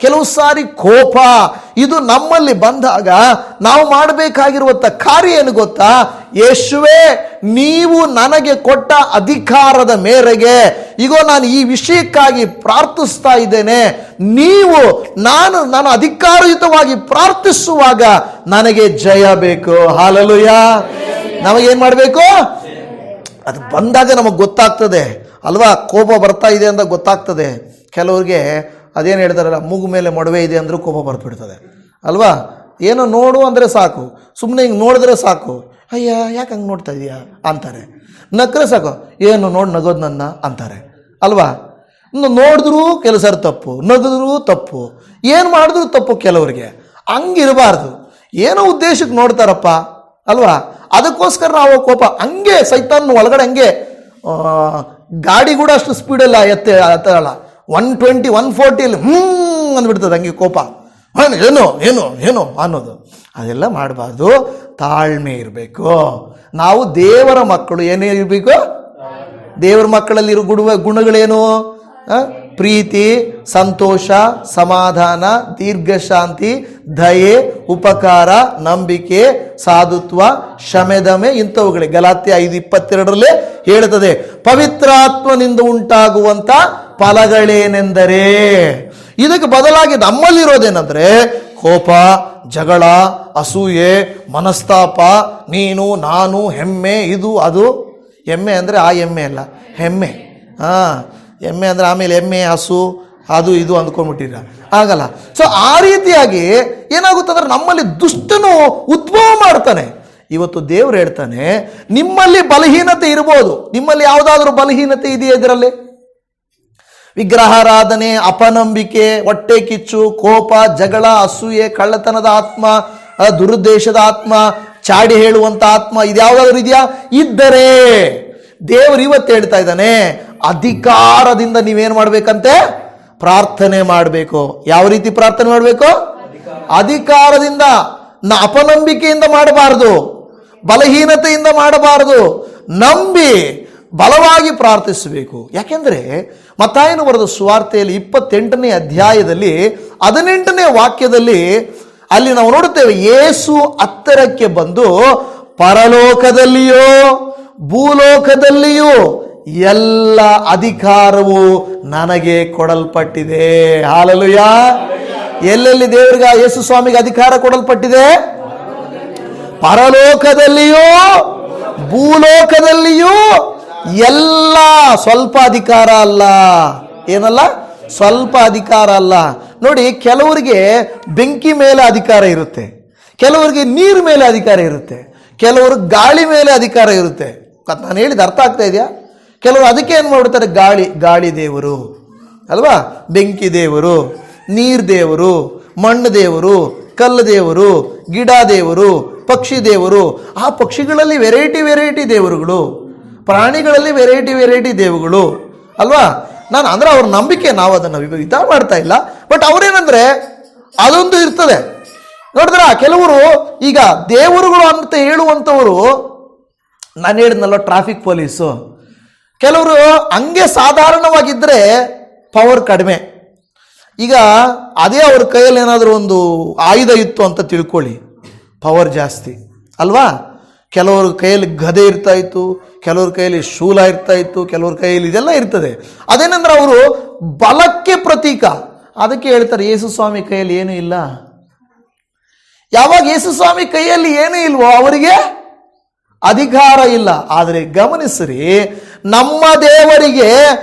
ಕೆಲವು ಸಾರಿ ಕೋಪ, ಇದು ನಮ್ಮಲ್ಲಿ ಬಂದಾಗ ನಾವು ಮಾಡಬೇಕಾಗಿರುವಂಥ ಕಾರ್ಯ ಏನು ಗೊತ್ತಾ? ಯೇಸುವೇ, ನೀವು ನನಗೆ ಕೊಟ್ಟ ಅಧಿಕಾರದ ಮೇರೆಗೆ ಈಗ ನಾನು ಈ ವಿಷಯಕ್ಕಾಗಿ ಪ್ರಾರ್ಥಿಸ್ತಾ ಇದ್ದೇನೆ. ನಾನು ಅಧಿಕಾರಯುತವಾಗಿ ಪ್ರಾರ್ಥಿಸುವಾಗ ನನಗೆ ಜಯ ಬೇಕು. ಹಾಲೆಲೂಯಾ. ನಮಗೇನು ಮಾಡಬೇಕು? ಅದು ಬಂದಾಗ ನಮಗೆ ಗೊತ್ತಾಗ್ತದೆ ಅಲ್ವಾ? ಕೋಪ ಬರ್ತಾ ಇದೆ ಅಂತ ಗೊತ್ತಾಗ್ತದೆ. ಕೆಲವ್ರಿಗೆ ಅದೇನು ಹೇಳ್ತಾರಲ್ಲ, ಮೂಗು ಮೇಲೆ ಮೊಡವೆ ಇದೆ ಅಂದರೂ ಕೋಪ ಬರ್ತಿಬಿಡ್ತದೆ ಅಲ್ವಾ? ಏನೋ ನೋಡು ಅಂದರೆ ಸಾಕು, ಸುಮ್ಮನೆ ಹಿಂಗೆ ನೋಡಿದ್ರೆ ಸಾಕು, ಅಯ್ಯ ಯಾಕೆ ಹಂಗೆ ನೋಡ್ತಾ ಇದೀಯಾ ಅಂತಾರೆ. ನಕ್ಕರೆ ಸಾಕು, ಏನು ನೋಡಿ ನಗೋದು ನನ್ನ ಅಂತಾರೆ ಅಲ್ವಾ? ನೋಡಿದ್ರೂ ಕೆಲಸ ತಪ್ಪು, ನಗಿದ್ರೂ ತಪ್ಪು, ಏನು ಮಾಡಿದ್ರೂ ತಪ್ಪು. ಕೆಲವರಿಗೆ ಹಂಗಿರಬಾರ್ದು, ಏನೋ ಉದ್ದೇಶಕ್ಕೆ ನೋಡ್ತಾರಪ್ಪ ಅಲ್ವಾ? ಅದಕ್ಕೋಸ್ಕರ ನಾವು ಕೋಪ ಹಂಗೆ ಸೈತಾನ್ ಒಳಗಡೆ ಹಂಗೆ ಗಾಡಿ ಕೂಡ ಅಷ್ಟು ಸ್ಪೀಡಲ್ಲ ಎತ್ತಲ್ಲ, 120 140 ಅಂದ್ಬಿಡ್ತದೆ ಹಂಗೆ ಕೋಪ. ಏನೋ ಏನೋ ಏನೋ ಅನ್ನೋದು ಅದೆಲ್ಲ ಮಾಡಬಾರ್ದು. ತಾಳ್ಮೆ ಇರಬೇಕು. ನಾವು ದೇವರ ಮಕ್ಕಳು. ಏನೇ ಇರಬೇಕು? ದೇವರ ಮಕ್ಕಳಲ್ಲಿರೋ ಗುಣಗಳೇನು? ಪ್ರೀತಿ, ಸಂತೋಷ, ಸಮಾಧಾನ, ದೀರ್ಘಶಾಂತಿ, ದಯೆ, ಉಪಕಾರ, ನಂಬಿಕೆ, ಸಾಧುತ್ವ, ಶಮೆದಮೆ, ಇಂಥವುಗಳೇ ಗಲಾತ್ಯ 5:22 ಹೇಳುತ್ತದೆ. ಪವಿತ್ರಾತ್ಮನಿಂದ ಉಂಟಾಗುವಂತ ಫಲಗಳೇನೆಂದರೆ, ಇದಕ್ಕೆ ಬದಲಾಗಿ ನಮ್ಮಲ್ಲಿರೋದೇನೆಂದ್ರೆ ಕೋಪ, ಜಗಳ, ಅಸೂಯೆ, ಮನಸ್ತಾಪ, ನೀನು ನಾನು, ಹೆಮ್ಮೆ, ಇದು ಅದು. ಎಮ್ಮೆ ಅಂದರೆ ಆ ಎಮ್ಮೆ ಅಲ್ಲ, ಹೆಮ್ಮೆ. ಎಮ್ಮೆ ಅಂದರೆ ಆಮೇಲೆ ಎಮ್ಮೆ, ಹಸು, ಅದು ಇದು ಅಂದ್ಕೊಂಡ್ಬಿಟ್ಟಿರ, ಆಗಲ್ಲ. ಸೊ ಆ ರೀತಿಯಾಗಿ ಏನಾಗುತ್ತಂದ್ರೆ ನಮ್ಮಲ್ಲಿ ದುಷ್ಟನು ಉದ್ಭವ ಮಾಡ್ತಾನೆ. ಇವತ್ತು ದೇವರು ಹೇಳ್ತಾನೆ, ನಿಮ್ಮಲ್ಲಿ ಬಲಹೀನತೆ ಇರ್ಬೋದು. ನಿಮ್ಮಲ್ಲಿ ಯಾವುದಾದ್ರೂ ಬಲಹೀನತೆ ಇದೆಯಾ? ಇದರಲ್ಲಿ ವಿಗ್ರಹಾರಾಧನೆ, ಅಪನಂಬಿಕೆ, ಹೊಟ್ಟೆ ಕಿಚ್ಚು, ಕೋಪ, ಜಗಳ, ಅಸೂಯೆ, ಕಳ್ಳತನದ ಆತ್ಮ, ದುರುದ್ದೇಶದ ಆತ್ಮ, ಚಾಡಿ ಹೇಳುವಂತ ಆತ್ಮ, ಇದ್ಯಾವುದಾದ್ರೂ ಇದೆಯಾ? ಇದ್ದರೆ ದೇವರು ಇವತ್ತು ಹೇಳ್ತಾ ಇದ್ದಾನೆ, ಅಧಿಕಾರದಿಂದ ನೀವೇನು ಮಾಡ್ಬೇಕಂತೆ? ಪ್ರಾರ್ಥನೆ ಮಾಡಬೇಕು. ಯಾವ ರೀತಿ ಪ್ರಾರ್ಥನೆ ಮಾಡಬೇಕು? ಅಧಿಕಾರದಿಂದ. ಅಪನಂಬಿಕೆಯಿಂದ ಮಾಡಬಾರದು, ಬಲಹೀನತೆಯಿಂದ ಮಾಡಬಾರದು, ನಂಬಿ ಬಲವಾಗಿ ಪ್ರಾರ್ಥಿಸಬೇಕು. ಯಾಕೆಂದ್ರೆ ಮತ್ತಾಯನ ಬರೆದ ಸುವಾರ್ತೆಯಲ್ಲಿ 28ನೇ ಅಧ್ಯಾಯದಲ್ಲಿ 18ನೇ ವಾಕ್ಯದಲ್ಲಿ ಅಲ್ಲಿ ನಾವು ನೋಡುತ್ತೇವೆ, ಯೇಸು ಹತ್ತಿರಕ್ಕೆ ಬಂದು ಪರಲೋಕದಲ್ಲಿಯೋ ಭೂಲೋಕದಲ್ಲಿಯೂ ಎಲ್ಲ ಅಧಿಕಾರವು ನನಗೆ ಕೊಡಲ್ಪಟ್ಟಿದೆ. ಹಾಲೆಲೂಯಾ. ಎಲ್ಲೆಲ್ಲಿ ದೇವರಿಗೆ ಯೇಸು ಸ್ವಾಮಿಗೆ ಅಧಿಕಾರ ಕೊಡಲ್ಪಟ್ಟಿದೆ? ಪರಲೋಕದಲ್ಲಿಯೂ ಭೂಲೋಕದಲ್ಲಿಯೂ ಎಲ್ಲ. ಸ್ವಲ್ಪ ಅಧಿಕಾರ ಅಲ್ಲ. ಏನಲ್ಲ? ಸ್ವಲ್ಪ ಅಧಿಕಾರ ಅಲ್ಲ. ನೋಡಿ, ಕೆಲವರಿಗೆ ಬೆಂಕಿ ಮೇಲೆ ಅಧಿಕಾರ ಇರುತ್ತೆ, ಕೆಲವರಿಗೆ ನೀರು ಮೇಲೆ ಅಧಿಕಾರ ಇರುತ್ತೆ, ಕೆಲವರು ಗಾಳಿ ಮೇಲೆ ಅಧಿಕಾರ ಇರುತ್ತೆ. ನಾನು ಹೇಳಿದ ಅರ್ಥ ಆಗ್ತಾ ಇದೆಯಾ? ಕೆಲವರು ಅದಕ್ಕೆ ಏನು ಮಾಡ್ಬಿಡ್ತಾರೆ, ಗಾಳಿ ದೇವರು ಅಲ್ವಾ, ಬೆಂಕಿ ದೇವರು, ನೀರು ದೇವರು, ಮಣ್ಣು ದೇವರು, ಕಲ್ಲು ದೇವರು, ಗಿಡ ದೇವರು, ಪಕ್ಷಿ ದೇವರು. ಆ ಪಕ್ಷಿಗಳಲ್ಲಿ ವೆರೈಟಿ ದೇವರುಗಳು, ಪ್ರಾಣಿಗಳಲ್ಲಿ ವೆರೈಟಿ ದೇವರುಗಳು ಅಲ್ವಾ. ನಾನು ಅಂದ್ರೆ ಅವ್ರ ನಂಬಿಕೆ, ನಾವು ಅದನ್ನು ವಿಧ ಮಾಡ್ತಾ ಇಲ್ಲ. ಬಟ್ ಅವ್ರೇನಂದ್ರೆ ಅದೊಂದು ಇರ್ತದೆ. ನೋಡಿದ್ರ, ಕೆಲವರು ಈಗ ದೇವರುಗಳು ಅಂತ ಹೇಳುವಂಥವರು, ನಾನು ಹೇಳಿದ್ನಲ್ಲ ಟ್ರಾಫಿಕ್ ಪೊಲೀಸು, ಕೆಲವರು ಹಂಗೆ ಸಾಧಾರಣವಾಗಿದ್ದರೆ ಪವರ್ ಕಡಿಮೆ. ಈಗ ಅದೇ ಅವ್ರ ಕೈಯಲ್ಲಿ ಏನಾದರೂ ಒಂದು ಆಯುಧ ಇತ್ತು ಅಂತ ತಿಳ್ಕೊಳ್ಳಿ, ಪವರ್ ಜಾಸ್ತಿ ಅಲ್ವಾ. ಕೆಲವ್ರ ಕೈಯಲ್ಲಿ ಗದೆ ಇರ್ತಾ ಇತ್ತು, ಕೆಲವ್ರ ಕೈಯಲ್ಲಿ ಶೂಲ ಇರ್ತಾ ಇತ್ತು, ಕೆಲವ್ರ ಕೈಯಲ್ಲಿ ಇದೆಲ್ಲ ಇರ್ತದೆ. ಅದೇನಂದ್ರೆ ಅವರು ಬಲಕ್ಕೆ ಪ್ರತೀಕ. ಅದಕ್ಕೆ ಹೇಳ್ತಾರೆ ಯೇಸು ಸ್ವಾಮಿ ಕೈಯಲ್ಲಿ ಏನೂ ಇಲ್ಲ. ಯಾವಾಗ ಯೇಸು ಸ್ವಾಮಿ ಕೈಯಲ್ಲಿ ಏನೂ ಇಲ್ವೋ ಅವರಿಗೆ ಅಧಿಕಾರ ಇಲ್ಲ. ಆದರೆ ಗಮನಿಸ್ರಿ, ನಮ್ಮ ದೇವರಿಗೆ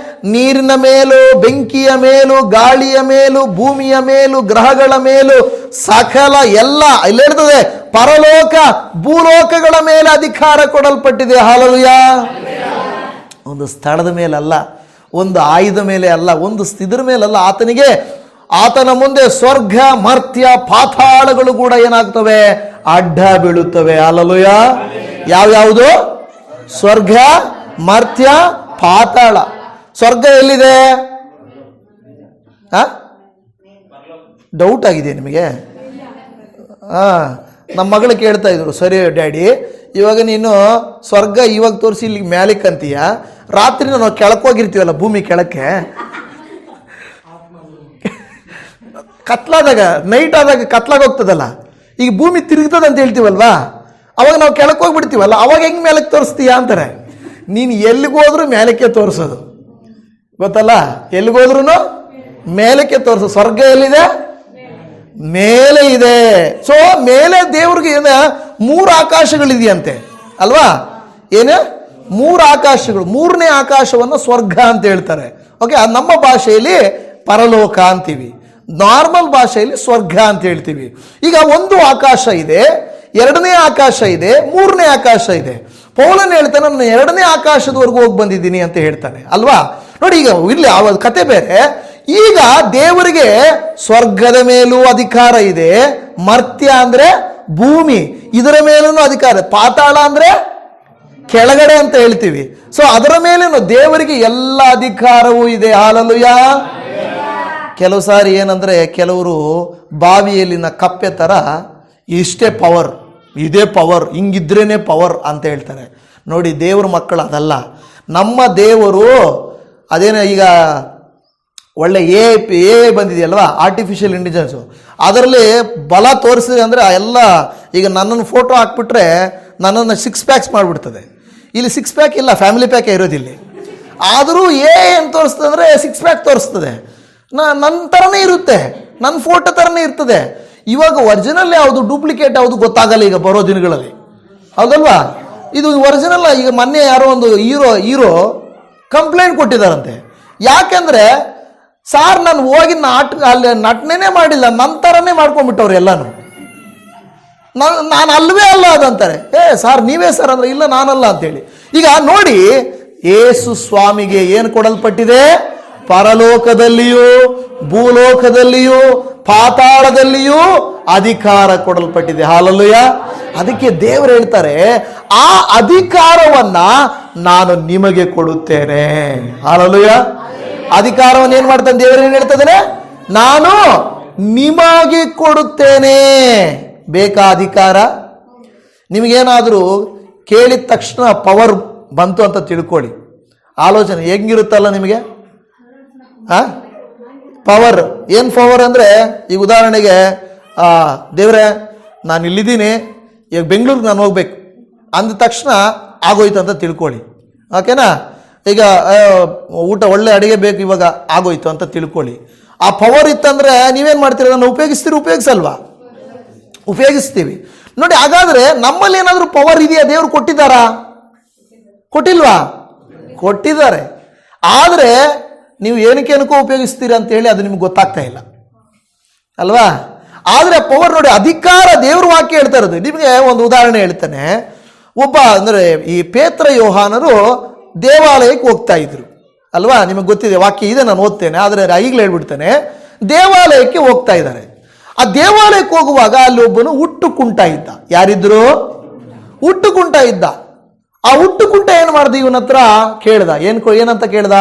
ನೀರಿನ ಮೇಲೂ, ಬೆಂಕಿಯ ಮೇಲೂ, ಗಾಳಿಯ ಮೇಲೂ, ಭೂಮಿಯ ಮೇಲೂ, ಗ್ರಹಗಳ ಮೇಲೂ, ಸಕಲ ಎಲ್ಲ ಇಲ್ಲಿ ಹೇಳ್ತದೆ ಪರಲೋಕ ಭೂಲೋಕಗಳ ಮೇಲೆ ಅಧಿಕಾರ ಕೊಡಲ್ಪಟ್ಟಿದೆ. ಹಲ್ಲೆಲೂಯಾ. ಒಂದು ಸ್ಥಳದ ಮೇಲಲ್ಲ, ಒಂದು ಆಯುಧ ಮೇಲೆ ಅಲ್ಲ, ಒಂದು ಸ್ಥಿತಿರ ಮೇಲಲ್ಲ. ಆತನ ಮುಂದೆ ಸ್ವರ್ಗ, ಮರ್ತ್ಯ, ಪಾತಾಳಗಳು ಕೂಡ ಏನಾಗ್ತವೆ? ಅಡ್ಡ ಬೀಳುತ್ತವೆ. ಹಲ್ಲೆಲೂಯಾ. ಯಾವ್ಯಾವುದು? ಸ್ವರ್ಗ, ಮರ್ತ್ಯ, ಪಾತಾಳ. ಸ್ವರ್ಗ ಎಲ್ಲಿದೆ? ಡೌಟ್ ಆಗಿದೆ ನಿಮಗೆ? ನಮ್ಮ ಮಗಳು ಕೇಳ್ತಾ ಇದ್ರು, ಸರಿ ಡ್ಯಾಡಿ, ಇವಾಗ ನೀನು ಸ್ವರ್ಗ ಇವಾಗ ತೋರಿಸಿ ಇಲ್ಲಿ ಮ್ಯಾಲಿಕ್ ಅಂತೀಯ, ರಾತ್ರಿ ನಾವು ಕೆಳಕೋಗಿರ್ತೀವಲ್ಲ ಭೂಮಿ ಕೆಳಕ್ಕೆ, ಕತ್ಲಾದಾಗ ನೈಟ್ ಆದಾಗ ಕತ್ಲಾಗ ಹೋಗ್ತದಲ್ಲ, ಈಗ ಭೂಮಿ ತಿರುಗ್ತದ ಅಂತ ಹೇಳ್ತೀವಲ್ವಾ, ಅವಾಗ ನಾವು ಕೆಳಕ್ಕೆ ಹೋಗ್ಬಿಡ್ತೀವಲ್ಲ, ಅವಾಗ ಹೆಂಗೆ ಮೇಲಕ್ಕೆ ತೋರಿಸ್ತೀಯ ಅಂತಾರೆ. ನೀನು ಎಲ್ಲಿಗೋದ್ರೂ ಮೇಲಕ್ಕೆ ತೋರಿಸೋದು ಗೊತ್ತಲ್ಲ, ಎಲ್ಲಿಗೋದ್ರೂ ಮೇಲಕ್ಕೆ ತೋರಿಸೋದು. ಸ್ವರ್ಗ ಎಲ್ಲಿದೆ? ಮೇಲೆ ಇದೆ. ಸೊ ಮೇಲೆ ದೇವ್ರಿಗೆ 3 ಆಕಾಶಗಳಿದೆಯಂತೆ ಅಲ್ವಾ? ಏನು? 3 ಆಕಾಶಗಳು. 3ನೇ ಆಕಾಶವನ್ನು ಸ್ವರ್ಗ ಅಂತ ಹೇಳ್ತಾರೆ. ಓಕೆ, ನಮ್ಮ ಭಾಷೆಯಲ್ಲಿ ಪರಲೋಕ ಅಂತೀವಿ, ನಾರ್ಮಲ್ ಭಾಷೆಯಲ್ಲಿ ಸ್ವರ್ಗ ಅಂತ ಹೇಳ್ತೀವಿ. ಈಗ ಒಂದು ಆಕಾಶ ಇದೆ, 2ನೇ ಆಕಾಶ ಇದೆ, 3ನೇ ಆಕಾಶ ಇದೆ. ಪೌಲನ್ ಹೇಳ್ತಾನೆ, ನಾನು 2ನೇ ಆಕಾಶದವರೆಗೂ ಹೋಗಿ ಬಂದಿದ್ದೀನಿ ಅಂತ ಹೇಳ್ತಾನೆ ಅಲ್ವಾ? ನೋಡಿ, ಈಗ ಇಲ್ಲಿ ಆ ಕತೆ ಬೇರೆ. ಈಗ ದೇವರಿಗೆ ಸ್ವರ್ಗದ ಮೇಲೂ ಅಧಿಕಾರ ಇದೆ, ಮರ್ತ್ಯ ಅಂದ್ರೆ ಭೂಮಿ ಇದರ ಮೇಲೂ ಅಧಿಕಾರ, ಪಾತಾಳ ಅಂದ್ರೆ ಕೆಳಗಡೆ ಅಂತ ಹೇಳ್ತೀವಿ. ಸೊ ಅದರ ಮೇಲೇನು ದೇವರಿಗೆ ಎಲ್ಲ ಅಧಿಕಾರವೂ ಇದೆ. ಹಲ್ಲೆಲೂಯಾ. ಕೆಲವು ಸಾರಿ ಏನಂದ್ರೆ, ಕೆಲವರು ಬಾವಿಯಲ್ಲಿನ ಕಪ್ಪೆ ತರ ಇಷ್ಟೇ ಪವರ್, ಇದೇ ಪವರ್, ಹಿಂಗಿದ್ರೇನೆ ಪವರ್ ಅಂತ ಹೇಳ್ತಾರೆ. ನೋಡಿ, ದೇವ್ರ ಮಕ್ಕಳು ಅದಲ್ಲ. ನಮ್ಮ ದೇವರು ಅದೇನೋ ಈಗ ಒಳ್ಳೆ ಎ ಬಂದಿದೆಯಲ್ವಾ, ಆರ್ಟಿಫಿಷಿಯಲ್ ಇಂಟೆಲಿಜೆನ್ಸು, ಅದರಲ್ಲಿ ಬಲ ತೋರಿಸಿದೆ ಅಂದರೆ ಎಲ್ಲ. ಈಗ ನನ್ನನ್ನು ಫೋಟೋ ಹಾಕ್ಬಿಟ್ರೆ ನನ್ನನ್ನು 6 ಪ್ಯಾಕ್ಸ್ ಮಾಡಿಬಿಡ್ತದೆ. ಇಲ್ಲಿ 6 ಪ್ಯಾಕ್ ಇಲ್ಲ, ಫ್ಯಾಮಿಲಿ ಪ್ಯಾಕೇ ಇರೋದಿಲ್ಲಿ. ಆದರೂ ಏನು ತೋರಿಸ್ತದೆ ಅಂದರೆ 6 ಪ್ಯಾಕ್ ತೋರಿಸ್ತದೆ. ನನ್ನ ಥರನೇ ಇರುತ್ತೆ, ನನ್ನ ಫೋಟೋ ಥರನೇ ಇರ್ತದೆ. ಇವಾಗ ಒರಿಜಿನಲ್ ಯಾವುದು, ಡೂಪ್ಲಿಕೇಟ್ ಯಾವುದು ಗೊತ್ತಾಗಲ್ಲ ಈಗ ಬರೋ ದಿನಗಳಲ್ಲಿ, ಹೌದಲ್ವಾ? ಇದು ಒರಿಜಿನಲ್. ಈಗ ಮೊನ್ನೆ ಯಾರೋ ಒಂದು ಹೀರೋ ಕಂಪ್ಲೇಂಟ್ ಕೊಟ್ಟಿದ್ದಾರಂತೆ. ಯಾಕೆಂದ್ರೆ, ಸಾರ್ ನಾನು ಹೋಗಿ ಅಲ್ಲಿ ನಟನೆನೇ ಮಾಡಿಲ್ಲ, ನನ್ನ ಥರನೇ ಮಾಡ್ಕೊಂಡ್ಬಿಟ್ಟವ್ರು ಎಲ್ಲಾನು, ನಾನು ಅಲ್ವೇ ಅಲ್ಲ ಅದಂತಾರೆ. ಸಾರ್ ನೀವೇ ಸರ್ ಅಂದ್ರೆ, ಇಲ್ಲ ನಾನಲ್ಲ ಅಂತೇಳಿ. ಈಗ ನೋಡಿ, ಯೇಸು ಸ್ವಾಮಿಗೆ ಏನು ಕೊಡಲ್ಪಟ್ಟಿದೆ? ಪರಲೋಕದಲ್ಲಿಯೂ, ಭೂಲೋಕದಲ್ಲಿಯೂ, ಪಾತಾಳದಲ್ಲಿಯೂ ಅಧಿಕಾರ ಕೊಡಲ್ಪಟ್ಟಿದೆ. ಹಲ್ಲೆಲೂಯಾ. ಅದಕ್ಕೆ ದೇವರು ಹೇಳ್ತಾರೆ, ಆ ಅಧಿಕಾರವನ್ನ ನಾನು ನಿಮಗೆ ಕೊಡುತ್ತೇನೆ. ಹಲ್ಲೆಲೂಯಾ. ಅಧಿಕಾರವನ್ನು ಏನ್ ಮಾಡ್ತಾನೆ ದೇವರು? ಏನ್ ಹೇಳ್ತದೆ? ನಾನು ನಿಮಗೆ ಕೊಡುತ್ತೇನೆ. ಬೇಕಾ ಅಧಿಕಾರ? ನಿಮಗೇನಾದರೂ ಕೇಳಿದ ತಕ್ಷಣ ಪವರ್ ಬಂತು ಅಂತ ತಿಳ್ಕೊಳ್ಳಿ. ಆಲೋಚನೆ ಹೆಂಗಿರುತ್ತಲ್ಲ ನಿಮಗೆ? ಪವರ್ ಏನು? ಪವರ್ ಅಂದರೆ, ಈಗ ಉದಾಹರಣೆಗೆ, ದೇವ್ರೆ ನಾನು ಇಲ್ಲಿದ್ದೀನಿ, ಈಗ ಬೆಂಗಳೂರಿಗೆ ನಾನು ಹೋಗ್ಬೇಕು ಅಂದ ತಕ್ಷಣ ಆಗೋಯ್ತು ಅಂತ ತಿಳ್ಕೊಳ್ಳಿ. ಓಕೆನಾ? ಈಗ ಊಟ ಒಳ್ಳೆ ಅಡುಗೆ ಬೇಕು, ಇವಾಗ ಆಗೋಯ್ತು ಅಂತ ತಿಳ್ಕೊಳ್ಳಿ. ಆ ಪವರ್ ಇತ್ತಂದ್ರೆ ನೀವೇನು ಮಾಡ್ತೀರ? ನಾನು ಉಪಯೋಗಿಸಲ್ವಾ? ಉಪಯೋಗಿಸ್ತೀವಿ. ನೋಡಿ, ಹಾಗಾದ್ರೆ ನಮ್ಮಲ್ಲಿ ಏನಾದರೂ ಪವರ್ ಇದೆಯಾ? ದೇವ್ರು ಕೊಟ್ಟಿದ್ದಾರಾ? ಕೊಟ್ಟಿಲ್ವಾ? ಕೊಟ್ಟಿದ್ದಾರೆ. ಆದರೆ ನೀವು ಏನಕ್ಕೇನಕ್ಕೋ ಉಪಯೋಗಿಸ್ತೀರಾ ಅಂತ ಹೇಳಿ ಅದು ನಿಮ್ಗೆ ಗೊತ್ತಾಗ್ತಾ ಇಲ್ಲ ಅಲ್ವಾ? ಆದರೆ ಪವರ್ ನೋಡಿ, ಅಧಿಕಾರ ದೇವ್ರ ವಾಕ್ಯ ಹೇಳ್ತಾ ಇರೋದು. ನಿಮಗೆ ಒಂದು ಉದಾಹರಣೆ ಹೇಳ್ತಾನೆ. ಒಬ್ಬ ಅಂದರೆ ಈ ಪೇತ್ರ ಯೋಹಾನರು ದೇವಾಲಯಕ್ಕೆ ಹೋಗ್ತಾ ಇದ್ರು ಅಲ್ವಾ? ನಿಮಗೆ ಗೊತ್ತಿದೆ, ವಾಕ್ಯ ಇದೆ, ನಾನು ಓದ್ತೇನೆ, ಆದರೆ ಈಗಲೇ ಹೇಳ್ಬಿಡ್ತೇನೆ. ದೇವಾಲಯಕ್ಕೆ ಹೋಗ್ತಾ ಇದ್ದಾರೆ. ಆ ದೇವಾಲಯಕ್ಕೆ ಹೋಗುವಾಗ ಅಲ್ಲಿ ಒಬ್ಬನು ಹುಟ್ಟು ಕುಂಟ ಇದ್ದ. ಯಾರಿದ್ರು? ಹುಟ್ಟು ಕುಂಟ ಇದ್ದ. ಆ ಹುಟ್ಟು ಕುಂಟ ಏನು ಮಾಡ್ದ? ಇವನ ಹತ್ರ ಕೇಳ್ದ. ಏನಂತ ಕೇಳ್ದ?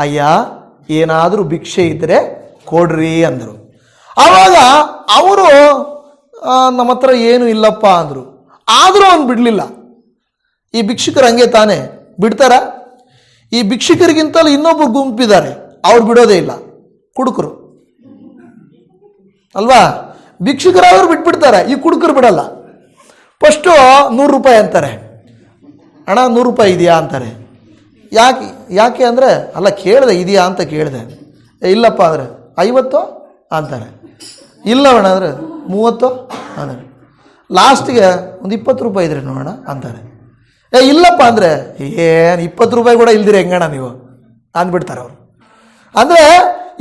ಅಯ್ಯ, ಏನಾದರೂ ಭಿಕ್ಷೆ ಇದ್ರೆ ಕೊಡ್ರಿ ಅಂದರು. ಆವಾಗ ಅವರು ನಮ್ಮ ಹತ್ರ ಏನು ಇಲ್ಲಪ್ಪ ಅಂದರು. ಆದರೂ ಅವನು ಬಿಡಲಿಲ್ಲ. ಈ ಭಿಕ್ಷುಕರು ಹಂಗೆ ತಾನೆ ಬಿಡ್ತಾರ? ಈ ಭಿಕ್ಷುಕರಿಗಿಂತಲೂ ಇನ್ನೊಬ್ಬರು ಗುಂಪಿದ್ದಾರೆ, ಅವ್ರು ಬಿಡೋದೇ ಇಲ್ಲ, ಕುಡುಕರು ಅಲ್ವಾ? ಭಿಕ್ಷುಕರಾದ್ರು ಬಿಟ್ಬಿಡ್ತಾರೆ, ಈ ಕುಡುಕರು ಬಿಡಲ್ಲ. ಫಸ್ಟು 100 ರೂಪಾಯಿ ಅಂತಾರೆ. ಅಣ್ಣ 100 ರೂಪಾಯಿ ಇದೆಯಾ ಅಂತಾರೆ. ಯಾಕೆ ಅಂದರೆ, ಅಲ್ಲ ಕೇಳಿದೆ ಇದೆಯಾ ಅಂತ ಕೇಳಿದೆ. ಇಲ್ಲಪ್ಪ ಅಂದರೆ 50 ಅಂತಾರೆ. ಇಲ್ಲವಣ್ಣ ಅಂದರೆ 30 ಅಂದರೆ ಲಾಸ್ಟಿಗೆ ಒಂದು 20 ರೂಪಾಯಿ ಇದ್ರೆ ನೋಡೋಣ ಅಂತಾರೆ. ಇಲ್ಲಪ್ಪ ಅಂದರೆ ಏನು 20 ರೂಪಾಯಿ ಕೂಡ ಇಲ್ದಿರ ಹೆಂಗಣ ನೀವು ಅಂದ್ಬಿಡ್ತಾರೆ ಅವರು. ಅಂದರೆ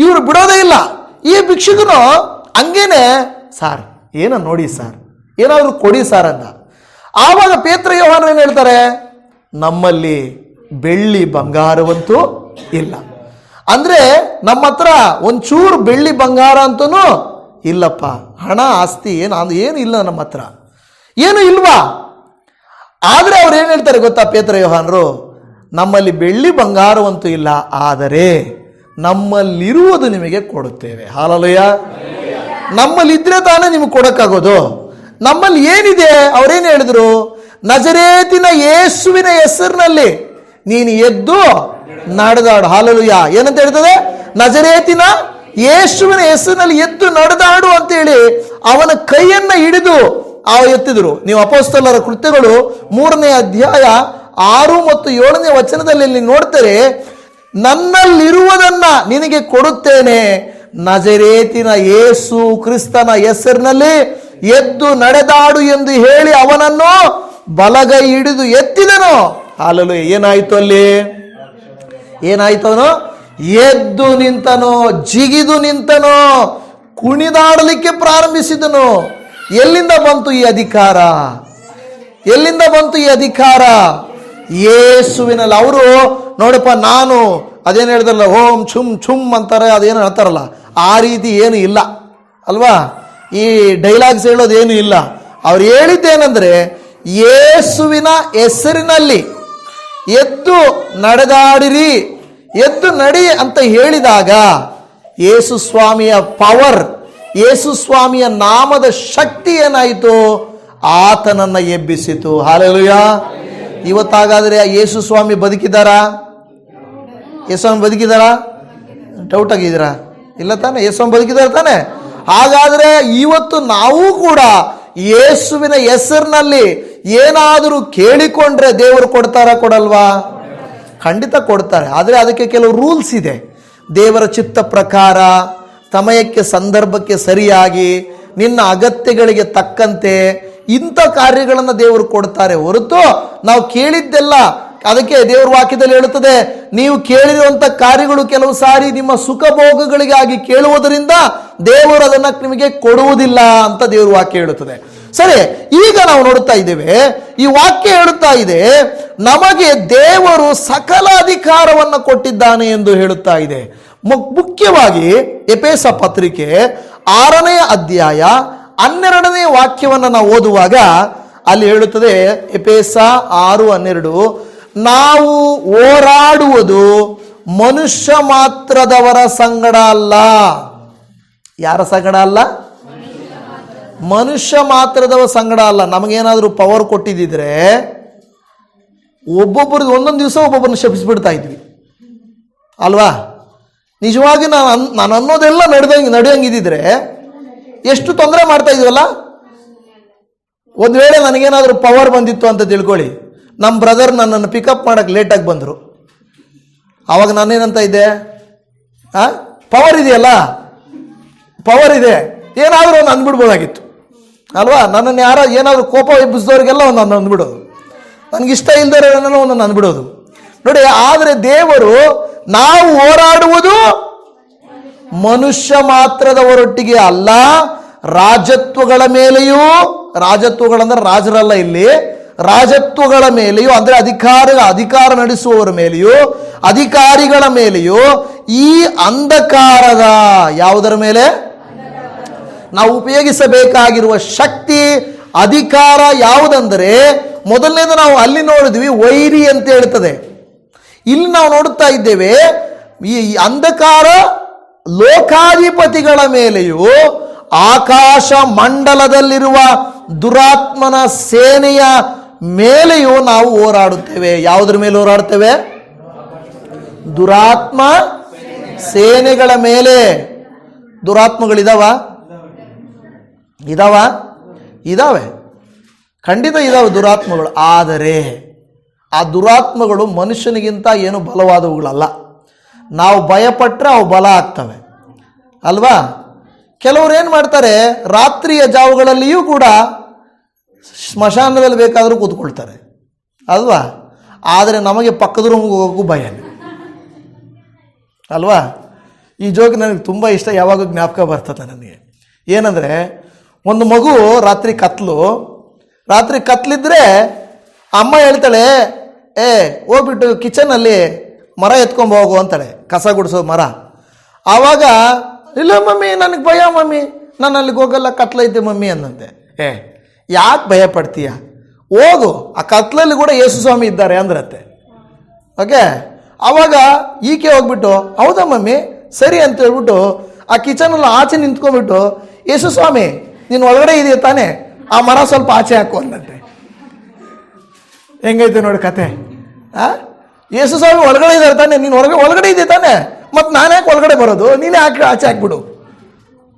ಇವರು ಬಿಡೋದೇ ಇಲ್ಲ. ಈ ಭಿಕ್ಷುಕನು ಹಂಗೇನೆ, ಸಾರ್ ಏನೋ ನೋಡಿ ಸಾರ್, ಏನಾದರೂ ಕೊಡಿ ಸಾರ್ ಅಂತ. ಆವಾಗ ಪೇತ್ರ ಯೋಹಾನ ಏನು ಹೇಳ್ತಾರೆ, ನಮ್ಮಲ್ಲಿ ಬೆಳ್ಳಿ ಬಂಗಾರವಂತೂ ಇಲ್ಲ. ಅಂದರೆ ನಮ್ಮ ಹತ್ರ ಒಂಚೂರು ಬೆಳ್ಳಿ ಬಂಗಾರ ಅಂತೂ ಇಲ್ಲಪ್ಪ, ಹಣ ಆಸ್ತಿ ಏನು ಇಲ್ಲ ನಮ್ಮ ಹತ್ರ, ಏನು ಇಲ್ವಾ. ಆದರೆ ಅವ್ರು ಏನು ಹೇಳ್ತಾರೆ ಗೊತ್ತಾ ಪೇತ್ರ ಯೋಹಾನರು, ನಮ್ಮಲ್ಲಿ ಬೆಳ್ಳಿ ಬಂಗಾರವಂತೂ ಇಲ್ಲ, ಆದರೆ ನಮ್ಮಲ್ಲಿರುವುದು ನಿಮಗೆ ಕೊಡುತ್ತೇವೆ. ಹಾಲೆಲೂಯಾ. ನಮ್ಮಲ್ಲಿದ್ದರೆ ತಾನೇ ನಿಮಗೆ ಕೊಡೋಕ್ಕಾಗೋದು. ನಮ್ಮಲ್ಲಿ ಏನಿದೆ, ಅವರೇನು ಹೇಳಿದ್ರು, ನಜರೇತಿನ ಯೇಸುವಿನ ಹೆಸರಿನಲ್ಲಿ ನೀನು ಎದ್ದು ನಡೆದಾಡು. ಹಾಲೆಲೂಯಾ. ಏನಂತ ಹೇಳ್ತದೆ, ನಜರೇತಿನ ಯೇಸುವಿನ ಹೆಸರಿನಲ್ಲಿ ಎದ್ದು ನಡೆದಾಡು ಅಂತೇಳಿ ಅವನ ಕೈಯನ್ನು ಹಿಡಿದು ಎತ್ತಿದ್ರು. ನೀವು ಅಪೊಸ್ತಲರ ಕೃತ್ಯಗಳು 3ನೇ ಅಧ್ಯಾಯ 6 ಮತ್ತು 7ನೇ ವಚನದಲ್ಲಿ ನೋಡ್ತಾರೆ, ನನ್ನಲ್ಲಿರುವುದನ್ನ ನಿನಗೆ ಕೊಡುತ್ತೇನೆ, ನಜರೇತಿನ ಯೇಸು ಕ್ರಿಸ್ತನ ಹೆಸರಿನಲ್ಲಿ ಎದ್ದು ನಡೆದಾಡು ಎಂದು ಹೇಳಿ ಅವನನ್ನು ಬಲಗೈ ಹಿಡಿದು ಎತ್ತಿದನು. ಹಾಲೆಲೂಯಾ. ಏನಾಯ್ತು ಅಲ್ಲಿ, ಏನಾಯ್ತು, ಅವನು ಎದ್ದು ನಿಂತನು, ಜಿಗಿದು ನಿಂತನು, ಕುಣಿದಾಡಲಿಕ್ಕೆ ಪ್ರಾರಂಭಿಸಿದನು. ಎಲ್ಲಿಂದ ಬಂತು ಈ ಅಧಿಕಾರ, ಎಲ್ಲಿಂದ ಬಂತು ಈ ಅಧಿಕಾರ? ಯೇಸುವಿನಲ್ಲಿ. ಅವರು ನೋಡಪ್ಪ, ನಾನು ಅದೇನು ಹೇಳಿದ್ರಲ್ಲ, ಓಂ ಛುಮ್ ಛುಮ್ ಅಂತಾರೆ, ಅದೇನು ಹೇಳ್ತಾರಲ್ಲ, ಆ ರೀತಿ ಏನು ಇಲ್ಲ ಅಲ್ವಾ, ಈ ಡೈಲಾಗ್ಸ್ ಹೇಳೋದೇನು ಇಲ್ಲ. ಅವ್ರು ಹೇಳಿದ್ದೇನೆಂದರೆ, ಯೇಸುವಿನ ಹೆಸರಿನಲ್ಲಿ ಎದ್ದು ನಡೆದಾಡಿರಿ, ಎದ್ದು ನಡಿ ಅಂತ ಹೇಳಿದಾಗ ಯೇಸು ಸ್ವಾಮಿಯ ಪವರ್, ಯೇಸು ಸ್ವಾಮಿಯ ನಾಮದ ಶಕ್ತಿ ಏನಾಯಿತು, ಆತನನ್ನ ಎಬ್ಬಿಸಿತು. ಹಾಲೆಲೂಯಾ. ಇವತ್ತಾಗಾದ್ರೆ ಯೇಸು ಸ್ವಾಮಿ ಬದುಕಿದ್ದಾರಾ? ಯೇಸು ಸ್ವಾಮಿ ಬದುಕಿದ್ದಾರಾ? ಡೌಟ್ ಆಗಿದ್ದೀರಾ? ಇಲ್ಲ ತಾನೆ, ಯೇಸು ಸ್ವಾಮಿ ಬದುಕಿದ್ದಾರೆ ತಾನೆ. ಹಾಗಾದ್ರೆ ಇವತ್ತು ನಾವು ಕೂಡ ಯೇಸುವಿನ ಹೆಸರಿನಲ್ಲಿ ಏನಾದರೂ ಕೇಳಿಕೊಂಡ್ರೆ ದೇವರು ಕೊಡ್ತಾರಾ, ಕೊಡಲ್ವಾ? ಖಂಡಿತ ಕೊಡ್ತಾರೆ. ಆದರೆ ಅದಕ್ಕೆ ಕೆಲವು ರೂಲ್ಸ್ ಇದೆ. ದೇವರ ಚಿತ್ತ ಪ್ರಕಾರ, ಸಮಯಕ್ಕೆ ಸಂದರ್ಭಕ್ಕೆ ಸರಿಯಾಗಿ, ನಿನ್ನ ಅಗತ್ಯಗಳಿಗೆ ತಕ್ಕಂತೆ ಇಂಥ ಕಾರ್ಯಗಳನ್ನು ದೇವರು ಕೊಡ್ತಾರೆ ಹೊರತು ನಾವು ಕೇಳಿದ್ದೆಲ್ಲ. ಅದಕ್ಕೆ ದೇವರ ವಾಕ್ಯದಲ್ಲಿ ಹೇಳುತ್ತದೆ, ನೀವು ಕೇಳಿರುವಂಥ ಕಾರ್ಯಗಳು ಕೆಲವು ಸಾರಿ ನಿಮ್ಮ ಸುಖ ಭೋಗಗಳಿಗಾಗಿ ಕೇಳುವುದರಿಂದ ದೇವರು ಅದನ್ನ ನಿಮಗೆ ಕೊಡುವುದಿಲ್ಲ ಅಂತ ದೇವರ ವಾಕ್ಯ ಹೇಳುತ್ತದೆ. ಸರಿ, ಈಗ ನಾವು ನೋಡುತ್ತಾ ಇದ್ದೇವೆ, ಈ ವಾಕ್ಯ ಹೇಳುತ್ತಾ ಇದೆ, ನಮಗೆ ದೇವರು ಸಕಲ ಅಧಿಕಾರವನ್ನು ಕೊಟ್ಟಿದ್ದಾನೆ ಎಂದು ಹೇಳುತ್ತಾ ಇದೆ. ಮುಖ್ಯವಾಗಿ ಎಫೆಸ ಪತ್ರಿಕೆ 6ನೇ ಅಧ್ಯಾಯ 12ನೇ ವಾಕ್ಯವನ್ನು ನಾವು ಓದುವಾಗ ಅಲ್ಲಿ ಹೇಳುತ್ತದೆ, ಎಫೆಸ 6:12, ನಾವು ಹೋರಾಡುವುದು ಮನುಷ್ಯ ಮಾತ್ರದವರ ಸಂಗಡ ಅಲ್ಲ. ಯಾರ ಸಂಗಡ ಅಲ್ಲ? ಮನುಷ್ಯ ಮಾತ್ರದವರ ಸಂಗಡ ಅಲ್ಲ. ನಮಗೇನಾದರೂ ಪವರ್ ಕೊಟ್ಟಿದ್ದಿದ್ರೆ ಒಬ್ಬೊಬ್ಬರಿಗೆ ಒಂದೊಂದು ದಿವಸ ಒಬ್ಬೊಬ್ಬರನ್ನ ಶಪಿಸ್ಬಿಡ್ತಾ ಇದ್ವಿ ಅಲ್ವಾ? ನಿಜವಾಗಿ ನಾನು ಅನ್ನೋದೆಲ್ಲ ನಡೆಯಂಗಿದ್ದಿದ್ರೆ ಎಷ್ಟು ತೊಂದರೆ ಮಾಡ್ತಾ ಇದೀವಲ್ಲ. ಒಂದು ವೇಳೆ ನನಗೇನಾದರೂ ಪವರ್ ಬಂದಿತ್ತು ಅಂತ ತಿಳ್ಕೊಳ್ಳಿ, ನಮ್ಮ ಬ್ರದರ್ ನನ್ನನ್ನು ಪಿಕಪ್ ಮಾಡೋಕ್ಕೆ ಲೇಟಾಗಿ ಬಂದರು, ಆವಾಗ ನಾನೇನಂತ ಇದ್ದೆ, ಪವರ್ ಇದೆಯಲ್ಲ, ಪವರ್ ಇದೆ, ಏನಾದರೂ ಒಂದು ಅಂದ್ಬಿಡ್ಬೋದಾಗಿತ್ತು ಅಲ್ವಾ? ನನ್ನನ್ನು ಯಾರೋ ಏನಾದರೂ ಕೋಪ ಎಬ್ಬಿಸಿದವ್ರಿಗೆಲ್ಲ ಒಂದೊಂದು ಅಂದ್ಬಿಡೋದು, ನನಗಿಷ್ಟ ಇಲ್ದವ್ರನ್ನೆಲ್ಲ ಒಂದೊಂದು ಅಂದ್ಬಿಡೋದು ನೋಡಿ. ಆದರೆ ದೇವರು, ನಾವು ಹೋರಾಡುವುದು ಮನುಷ್ಯ ಮಾತ್ರದವರೊಟ್ಟಿಗೆ ಅಲ್ಲ, ರಾಜತ್ವಗಳ ಮೇಲೆಯೂ, ರಾಜತ್ವಗಳಂದ್ರೆ ರಾಜರಲ್ಲ ಇಲ್ಲಿ, ರಾಜತ್ವಗಳ ಮೇಲೆಯೂ ಅಂದರೆ ಅಧಿಕಾರ ನಡೆಸುವವರ ಮೇಲೆಯೂ, ಅಧಿಕಾರಿಗಳ ಮೇಲೆಯೂ, ಈ ಅಂಧಕಾರದ ಯಾವುದರ ಮೇಲೆ ನಾವು ಉಪಯೋಗಿಸಬೇಕಾಗಿರುವ ಶಕ್ತಿ, ಅಧಿಕಾರ ಯಾವುದಂದರೆ, ಮೊದಲನೇದು ನಾವು ಅಲ್ಲಿ ನೋಡಿದ್ವಿ, ವೈರಿ ಅಂತ ಹೇಳ್ತದೆ. ಇಲ್ಲಿ ನಾವು ನೋಡುತ್ತಾ ಇದ್ದೇವೆ, ಈ ಅಂಧಕಾರ ಲೋಕಾಧಿಪತಿಗಳ ಮೇಲೆಯೂ, ಆಕಾಶ ಮಂಡಲದಲ್ಲಿರುವ ದುರಾತ್ಮನ ಸೇನೆಯ ಮೇಲೆಯೂ ನಾವು ಹೋರಾಡುತ್ತೇವೆ. ಯಾವುದ್ರ ಮೇಲೆ ಹೋರಾಡ್ತೇವೆ? ದುರಾತ್ಮ ಸೇನೆಗಳ ಮೇಲೆ. ದುರಾತ್ಮಗಳಿದಾವ? ಇದಾವೆ, ಖಂಡಿತ ಇದಾವೆ ದುರಾತ್ಮಗಳು. ಆದರೆ ಆ ದುರಾತ್ಮಗಳು ಮನುಷ್ಯನಿಗಿಂತ ಏನು ಬಲವಾದವುಗಳಲ್ಲ. ನಾವು ಭಯಪಟ್ಟರೆ ಅವು ಬಲ ಆಗ್ತವೆ ಅಲ್ವಾ? ಕೆಲವರು ಏನು ಮಾಡ್ತಾರೆ, ರಾತ್ರಿಯ ಜಾವಗಳಲ್ಲಿಯೂ ಕೂಡ ಸ್ಮಶಾನದಲ್ಲಿ ಬೇಕಾದರೂ ಕೂತ್ಕೊಳ್ತಾರೆ ಅಲ್ವಾ. ಆದರೆ ನಮಗೆ ಪಕ್ಕದ ರೂಮ್ಗೆ ಹೋಗೋಕ್ಕೂ ಭಯ ಅಲ್ವಾ. ಈ ಜೋಕ್ ನನಗೆ ತುಂಬ ಇಷ್ಟ, ಯಾವಾಗ ಜ್ಞಾಪಕ ಬರ್ತದೆ ನನಗೆ. ಏನಂದರೆ, ಒಂದು ಮಗು ರಾತ್ರಿ ಕತ್ಲಿದ್ರೆ ಅಮ್ಮ ಹೇಳ್ತಾಳೆ, ಹೋಗ್ಬಿಟ್ಟು ಕಿಚನಲ್ಲಿ ಮರ ಎತ್ಕೊಂಡು ಹೋಗು ಅಂತಾಳೆ, ಕಸ ಗುಡಿಸೋ ಮರ. ಆವಾಗ, ಇಲ್ಲ ಮಮ್ಮಿ ನನಗೆ ಭಯ ಮಮ್ಮಿ, ನಾನು ಅಲ್ಲಿಗೆ ಹೋಗಲ್ಲ, ಕತ್ಲೈತೆ ಮಮ್ಮಿ ಅಂದಂತೆ. ಯಾಕೆ ಭಯ ಪಡ್ತೀಯ, ಹೋಗು, ಆ ಕತ್ಲಲ್ಲಿ ಕೂಡ ಯೇಸು ಸ್ವಾಮಿ ಇದ್ದಾರೆ ಅಂದ್ರತ್ತೆ. ಓಕೆ, ಆವಾಗ ಈಕೆ ಹೋಗ್ಬಿಟ್ಟು ಹೌದಾ ಮಮ್ಮಿ ಸರಿ ಅಂತ ಹೇಳ್ಬಿಟ್ಟು ಆ ಕಿಚನಲ್ಲಿ ಆಚೆ ನಿಂತ್ಕೊಂಡ್ಬಿಟ್ಟು, ಯೇಸು ಸ್ವಾಮಿ ನೀನು ಒಳಗಡೆ ಇದೆಯಾ ತಾನೆ, ಆ ಮರ ಸ್ವಲ್ಪ ಆಚೆ ಹಾಕು ಅಂದಂತೆ. ಹೆಂಗೈತೆ ನೋಡಿ ಕತೆ. ಯೇಸು ಸ್ವಾಮಿ ಒಳಗಡೆ ಇದ್ದಾರೆ ತಾನೆ, ನೀನು ಒಳಗಡೆ ಇದೆಯಾ ತಾನೆ, ಮತ್ತು ನಾನು ಯಾಕೆ ಒಳಗಡೆ ಬರೋದು, ನೀನೇ ಆಚೆ ಹಾಕ್ಬಿಡು.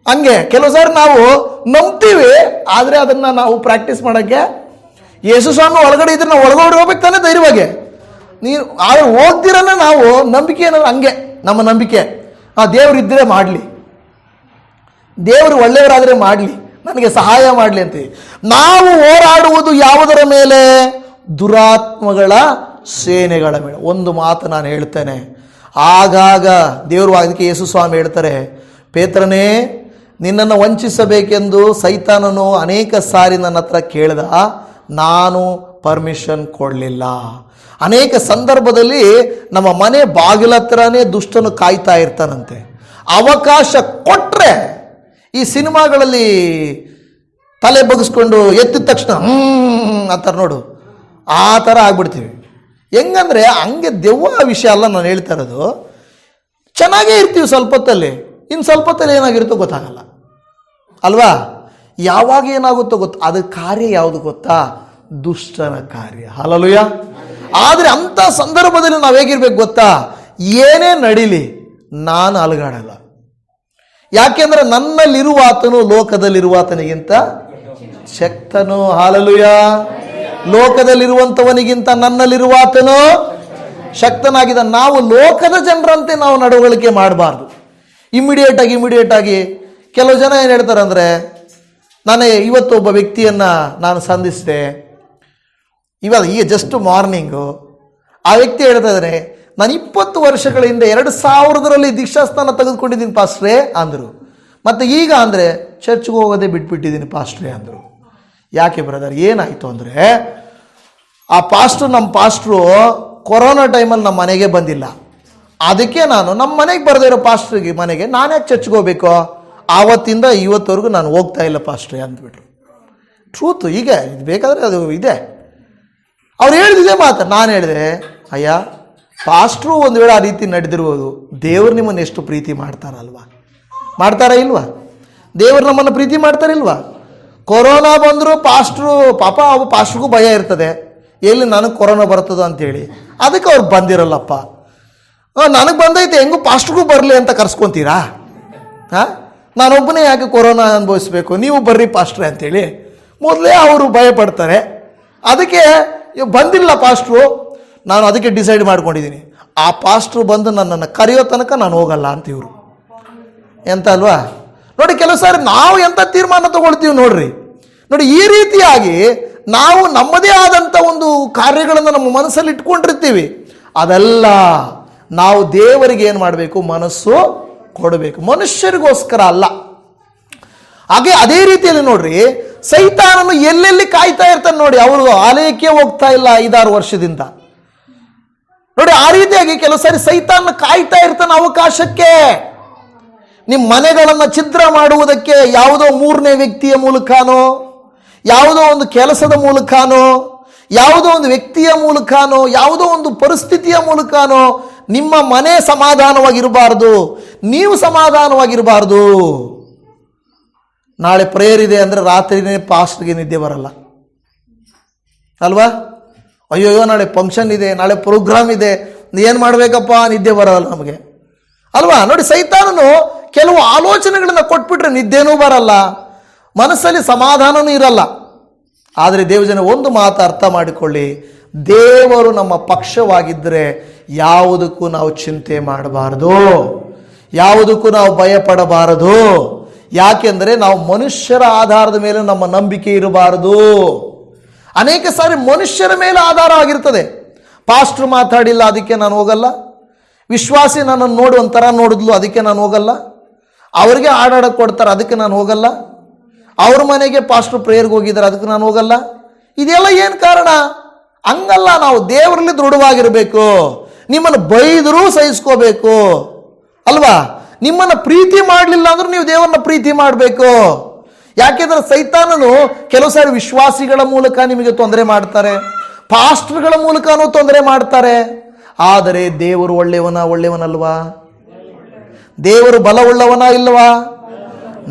ಹಂಗೆ ಕೆಲವು ಸಾರಿ ನಾವು ನಂಬ್ತೀವಿ, ಆದರೆ ಅದನ್ನು ನಾವು ಪ್ರಾಕ್ಟೀಸ್ ಮಾಡೋಕ್ಕೆ, ಯೇಸು ಸ್ವಾಮಿ ಒಳಗಡೆ ಇದ್ರೆ ನಾವು ಒಳಗಡೆ ಹೋಗ್ಬೇಕು ತಾನೆ ಧೈರ್ಯವಾಗಿ. ನೀವು ಆದ್ರೆ ಹೋಗ್ತಿರಲ್ಲ, ನಾವು ನಂಬಿಕೆ ಏನಾದ್ರು ಹಂಗೆ, ನಮ್ಮ ನಂಬಿಕೆ ದೇವರಿದ್ದರೆ ಮಾಡಲಿ, ದೇವರು ಒಳ್ಳೆಯವರಾದರೆ ಮಾಡಲಿ, ನನಗೆ ಸಹಾಯ ಮಾಡಲಿ ಅಂತೀವಿ. ನಾವು ಹೋರಾಡುವುದು ಯಾವುದರ ಮೇಲೆ? ದುರಾತ್ಮಗಳ ಸೇನೆಗಳ ಮೇಲೆ. ಒಂದು ಮಾತು ನಾನು ಹೇಳ್ತೇನೆ, ಆಗಾಗ ದೇವರು ಅದಕ್ಕೆ ಯೇಸು ಸ್ವಾಮಿ ಹೇಳ್ತಾರೆ, ಪೇತ್ರನೇ ನಿನ್ನನ್ನು ವಂಚಿಸಬೇಕೆಂದು ಸೈತಾನನು ಅನೇಕ ಸಾರಿ ನನ್ನ ಹತ್ರ ಕೇಳಿದ, ನಾನು ಪರ್ಮಿಷನ್ ಕೊಡಲಿಲ್ಲ. ಅನೇಕ ಸಂದರ್ಭದಲ್ಲಿ ನಮ್ಮ ಮನೆ ಬಾಗಿಲ ಹತ್ರನೇ ದುಷ್ಟನು ಕಾಯ್ತಾ ಇರ್ತಾನಂತೆ. ಅವಕಾಶ ಕೊಟ್ಟರೆ, ಈ ಸಿನಿಮಾಗಳಲ್ಲಿ ತಲೆ ಬಗ್ಸ್ಕೊಂಡು ಎತ್ತಿದ ತಕ್ಷಣ ಅಂತಾರೆ ನೋಡು, ಆ ಥರ ಆಗ್ಬಿಡ್ತೀವಿ. ಹೆಂಗಂದ್ರೆ ಹಂಗೆ ದೆವ್ವ ವಿಷಯ ಅಲ್ಲ ನಾನು ಹೇಳ್ತಾ ಇರೋದು. ಚೆನ್ನಾಗೇ ಇರ್ತೀವಿ ಸ್ವಲ್ಪ ಹೊತ್ತಲ್ಲಿ, ಇನ್ನು ಸ್ವಲ್ಪ ಹೊತ್ತಲ್ಲಿ ಏನಾಗಿರುತ್ತೋ ಗೊತ್ತಾಗಲ್ಲ ಅಲ್ವಾ. ಯಾವಾಗ ಏನಾಗುತ್ತೋ ಅದು ಕಾರ್ಯ ಯಾವುದು ಗೊತ್ತಾ? ದುಷ್ಟನ ಕಾರ್ಯ. ಹಲ್ಲೆಲೂಯ. ಆದರೆ ಅಂಥ ಸಂದರ್ಭದಲ್ಲಿ ನಾವು ಹೇಗಿರ್ಬೇಕು ಗೊತ್ತಾ? ಏನೇ ನಡೀಲಿ ನಾನು ಅಲುಗಾಡಲ್ಲ. ಯಾಕೆಂದ್ರೆ ನನ್ನಲ್ಲಿರುವಾತನು ಲೋಕದಲ್ಲಿರುವಾತನಿಗಿಂತ ಶಕ್ತನು. ಹಲ್ಲೆಲೂಯ. ಲೋಕದಲ್ಲಿರುವಂಥವನಿಗಿಂತ ನನ್ನಲ್ಲಿರುವಾತನು ಶಕ್ತನಾಗಿದ್ದ. ನಾವು ಲೋಕದ ಜನರಂತೆ ನಾವು ನಡವಳಿಕೆ ಮಾಡಬಾರ್ದು. ಇಮಿಡಿಯೇಟ್ ಆಗಿ ಕೆಲವು ಜನ ಏನು ಹೇಳ್ತಾರೆ ಅಂದರೆ, ನಾನು ಇವತ್ತು ಒಬ್ಬ ವ್ಯಕ್ತಿಯನ್ನು ನಾನು ಸಂಧಿಸಿದೆ, ಇವಾಗ ಈಗ ಜಸ್ಟ್ ಮಾರ್ನಿಂಗು ಆ ವ್ಯಕ್ತಿ ಹೇಳ್ತಾ ಇದ್ದಾನೆ, ನಾನು 20 ವರ್ಷಗಳ ಹಿಂದೆ 2000ರಲ್ಲಿ ದೀಕ್ಷಾಸ್ಥಾನ ತೆಗೆದುಕೊಂಡಿದ್ದೀನಿ ಪಾಸ್ಟ್ರೇ ಅಂದರು. ಮತ್ತು ಈಗ ಅಂದರೆ ಚರ್ಚ್ಗೆ ಹೋಗೋದೇ ಬಿಟ್ಬಿಟ್ಟಿದ್ದೀನಿ ಪಾಸ್ಟ್ರೇ ಅಂದರು. ಯಾಕೆ ಬ್ರದರ್ ಏನಾಯಿತು ಅಂದರೆ, ಆ ನಮ್ಮ ಪಾಸ್ಟ್ರು ಕೊರೋನಾ ಟೈಮಲ್ಲಿ ನಮ್ಮ ಮನೆಗೆ ಬಂದಿಲ್ಲ. ಅದಕ್ಕೆ ನಾನು ನಮ್ಮ ಮನೆಗೆ ಬರದೇ ಇರೋ ಪಾಸ್ಟ್ರಿಗೆ ಮನೆಗೆ ನಾನು ಯಾಕೆ ಚರ್ಚ್ಗೆ ಹೋಗ್ಬೇಕು, ಆವತ್ತಿಂದ ಇವತ್ತವರೆಗೂ ನಾನು ಹೋಗ್ತಾ ಇಲ್ಲ ಪಾಸ್ಟ್ರೇ ಅಂದ್ಬಿಟ್ರು. ಟ್ರೂತು. ಈಗ ಇದು ಬೇಕಾದರೆ ಅದು ಇದೆ. ಅವ್ರು ಹೇಳಿದೆ ಮಾತು. ನಾನು ಹೇಳಿದೆ, ಅಯ್ಯ ಪಾಸ್ಟ್ರು ಒಂದು ವೇಳೆ ಆ ರೀತಿ ನಡೆದಿರ್ಬೋದು, ದೇವರು ನಿಮ್ಮನ್ನು ಎಷ್ಟು ಪ್ರೀತಿ ಮಾಡ್ತಾರಲ್ವಾ? ಮಾಡ್ತಾರಾ ಇಲ್ವಾ? ದೇವರು ನಮ್ಮನ್ನು ಪ್ರೀತಿ ಮಾಡ್ತಾರಿಲ್ವಾ? ಕೊರೋನಾ ಬಂದರೂ ಪಾಸ್ಟ್ರು ಪಾಪ, ಅವು ಪಾಸ್ಟ್ರಿಗೂ ಭಯ ಇರ್ತದೆ, ಎಲ್ಲಿ ನನಗೆ ಕೊರೋನಾ ಬರ್ತದೋ ಅಂತೇಳಿ, ಅದಕ್ಕೆ ಅವ್ರು ಬಂದಿರಲ್ಲಪ್ಪ. ನನಗೆ ಬಂದೈತೆ, ಹೆಂಗೂ ಪಾಸ್ಟ್ರಿಗೂ ಬರಲಿ ಅಂತ ಕರ್ಸ್ಕೊತೀರಾ? ನಾನೊಬ್ಬನೇ ಯಾಕೆ ಕೊರೋನಾ ಅನುಭವಿಸ್ಬೇಕು, ನೀವು ಬರ್ರಿ ಪಾಸ್ಟ್ರೆ ಅಂತೇಳಿ ಮೊದಲೇ ಅವರು ಭಯ ಪಡ್ತಾರೆ. ಅದಕ್ಕೆ ಬಂದಿಲ್ಲ ಪಾಸ್ಟ್ರು, ನಾನು ಅದಕ್ಕೆ ಡಿಸೈಡ್ ಮಾಡ್ಕೊಂಡಿದ್ದೀನಿ, ಆ ಪಾಸ್ಟ್ರು ಬಂದು ನನ್ನನ್ನು ಕರೆಯೋ ತನಕ ನಾನು ಹೋಗಲ್ಲ ಅಂತ. ಇವರು ಎಂತ ಅಲ್ವಾ ನೋಡಿ. ಕೆಲವು ಸಾರಿ ನಾವು ಎಂಥ ತೀರ್ಮಾನ ತಗೊಳ್ತೀವಿ ನೋಡ್ರಿ. ನೋಡಿ, ಈ ರೀತಿಯಾಗಿ ನಾವು ನಮ್ಮದೇ ಆದಂಥ ಒಂದು ಕಾರ್ಯಗಳನ್ನು ನಮ್ಮ ಮನಸ್ಸಲ್ಲಿ ಇಟ್ಕೊಂಡಿರ್ತೀವಿ. ಅದೆಲ್ಲ ನಾವು ದೇವರಿಗೆ ಏನು ಮಾಡಬೇಕು? ಮನಸ್ಸು ಕೊಡಬೇಕು, ಮನುಷ್ಯರಿಗೋಸ್ಕರ ಅಲ್ಲ. ಹಾಗೆ ಅದೇ ರೀತಿಯಲ್ಲಿ ನೋಡ್ರಿ, ಸೈತಾನನು ಎಲ್ಲೆಲ್ಲಿ ಕಾಯ್ತಾ ಇರ್ತಾನೆ ನೋಡಿ. ಅವರು ಆಲಯಕ್ಕೆ ಹೋಗ್ತಾ ಇಲ್ಲ 5-6 ವರ್ಷದಿಂದ ನೋಡಿ. ಆ ರೀತಿಯಾಗಿ ಕೆಲವು ಸಾರಿ ಸೈತಾನ ಕಾಯ್ತಾ ಇರ್ತಾನೆ ಅವಕಾಶಕ್ಕೆ. ನಿಮ್ಮ ಮನೆಗಳನ್ನು ಛಿದ್ರ ಮಾಡುವುದಕ್ಕೆ ಯಾವುದೋ 3ನೇ ವ್ಯಕ್ತಿಯ ಮೂಲಕನೋ, ಯಾವುದೋ ಒಂದು ಕೆಲಸದ ಮೂಲಕನೋ, ಯಾವುದೋ ಒಂದು ವ್ಯಕ್ತಿಯ ಮೂಲಕನೋ, ಯಾವುದೋ ಒಂದು ಪರಿಸ್ಥಿತಿಯ ಮೂಲಕನೋ ನಿಮ್ಮ ಮನೆ ಸಮಾಧಾನವಾಗಿರಬಾರ್ದು, ನೀವು ಸಮಾಧಾನವಾಗಿರಬಾರ್ದು. ನಾಳೆ ಪ್ರೇಯರ್ ಇದೆ ಅಂದರೆ ರಾತ್ರಿನೇ ಪಾಸ್ಟ್ಗೆ ನಿದ್ದೆ ಬರಲ್ಲ ಅಲ್ವಾ? ಅಯ್ಯೋ ನಾಳೆ ಫಂಕ್ಷನ್ ಇದೆ, ನಾಳೆ ಪ್ರೋಗ್ರಾಮ್ ಇದೆ, ಏನು ಮಾಡಬೇಕಪ್ಪ, ನಿದ್ದೆ ಬರಲ್ಲ ನಮಗೆ ಅಲ್ವಾ? ನೋಡಿ, ಸೈತಾನನು ಕೆಲವು ಆಲೋಚನೆಗಳನ್ನು ಕೊಟ್ಬಿಟ್ರೆ ನಿದ್ದೆನೂ ಬರಲ್ಲ, ಮನಸ್ಸಲ್ಲಿ ಸಮಾಧಾನನೂ ಇರಲ್ಲ. ಆದರೆ ದೇವಜನ ಒಂದು ಮಾತು ಅರ್ಥ ಮಾಡಿಕೊಳ್ಳಿ, ದೇವರು ನಮ್ಮ ಪಕ್ಷವಾಗಿದ್ದರೆ ಯಾವುದಕ್ಕೂ ನಾವು ಚಿಂತೆ ಮಾಡಬಾರದು, ಯಾವುದಕ್ಕೂ ನಾವು ಭಯಪಡಬಾರದು. ಯಾಕೆಂದರೆ ನಾವು ಮನುಷ್ಯರ ಆಧಾರದ ಮೇಲೆ ನಮ್ಮ ನಂಬಿಕೆ ಇರಬಾರದು. ಅನೇಕ ಸಾರಿ ಮನುಷ್ಯರ ಮೇಲೆ ಆಧಾರ ಆಗಿರ್ತದೆ. ಪಾಸ್ಟ್ರು ಮಾತಾಡಿಲ್ಲ ಅದಕ್ಕೆ ನಾನು ಹೋಗಲ್ಲ, ವಿಶ್ವಾಸಿ ನನ್ನನ್ನು ನೋಡಿ ಒಂಥರ ನೋಡಿದ್ಲು ಅದಕ್ಕೆ ನಾನು ಹೋಗಲ್ಲ, ಅವ್ರಿಗೆ ಹಾಡಾಡಕ್ಕೆ ಕೊಡ್ತಾರೆ ಅದಕ್ಕೆ ನಾನು ಹೋಗಲ್ಲ, ಅವ್ರ ಮನೆಗೆ ಪಾಸ್ಟ್ರು ಪ್ರೇಯರ್ಗೆ ಹೋಗಿದ್ದಾರೆ ಅದಕ್ಕೆ ನಾನು ಹೋಗಲ್ಲ. ಇದೆಲ್ಲ ಏನು ಕಾರಣ? ಹಂಗಲ್ಲ, ನಾವು ದೇವರಲ್ಲಿ ದೃಢವಾಗಿರಬೇಕು. ನಿಮ್ಮನ್ನು ಬೈದರೂ ಸಹಿಸ್ಕೋಬೇಕು ಅಲ್ವಾ? ನಿಮ್ಮನ್ನು ಪ್ರೀತಿ ಮಾಡಲಿಲ್ಲ ಅಂದ್ರೆ ನೀವು ದೇವರನ್ನ ಪ್ರೀತಿ ಮಾಡಬೇಕು. ಯಾಕೆಂದ್ರೆ ಸೈತಾನನು ಕೆಲವು ಸಾರಿ ವಿಶ್ವಾಸಿಗಳ ಮೂಲಕ ನಿಮಗೆ ತೊಂದರೆ ಮಾಡ್ತಾರೆ, ಪಾಸ್ಟರ್ಗಳ ಮೂಲಕನೂ ತೊಂದರೆ ಮಾಡ್ತಾರೆ. ಆದರೆ ದೇವರು ಒಳ್ಳೆಯವನಲ್ವಾ? ದೇವರು ಬಲವುಳ್ಳವನ ಇಲ್ವಾ?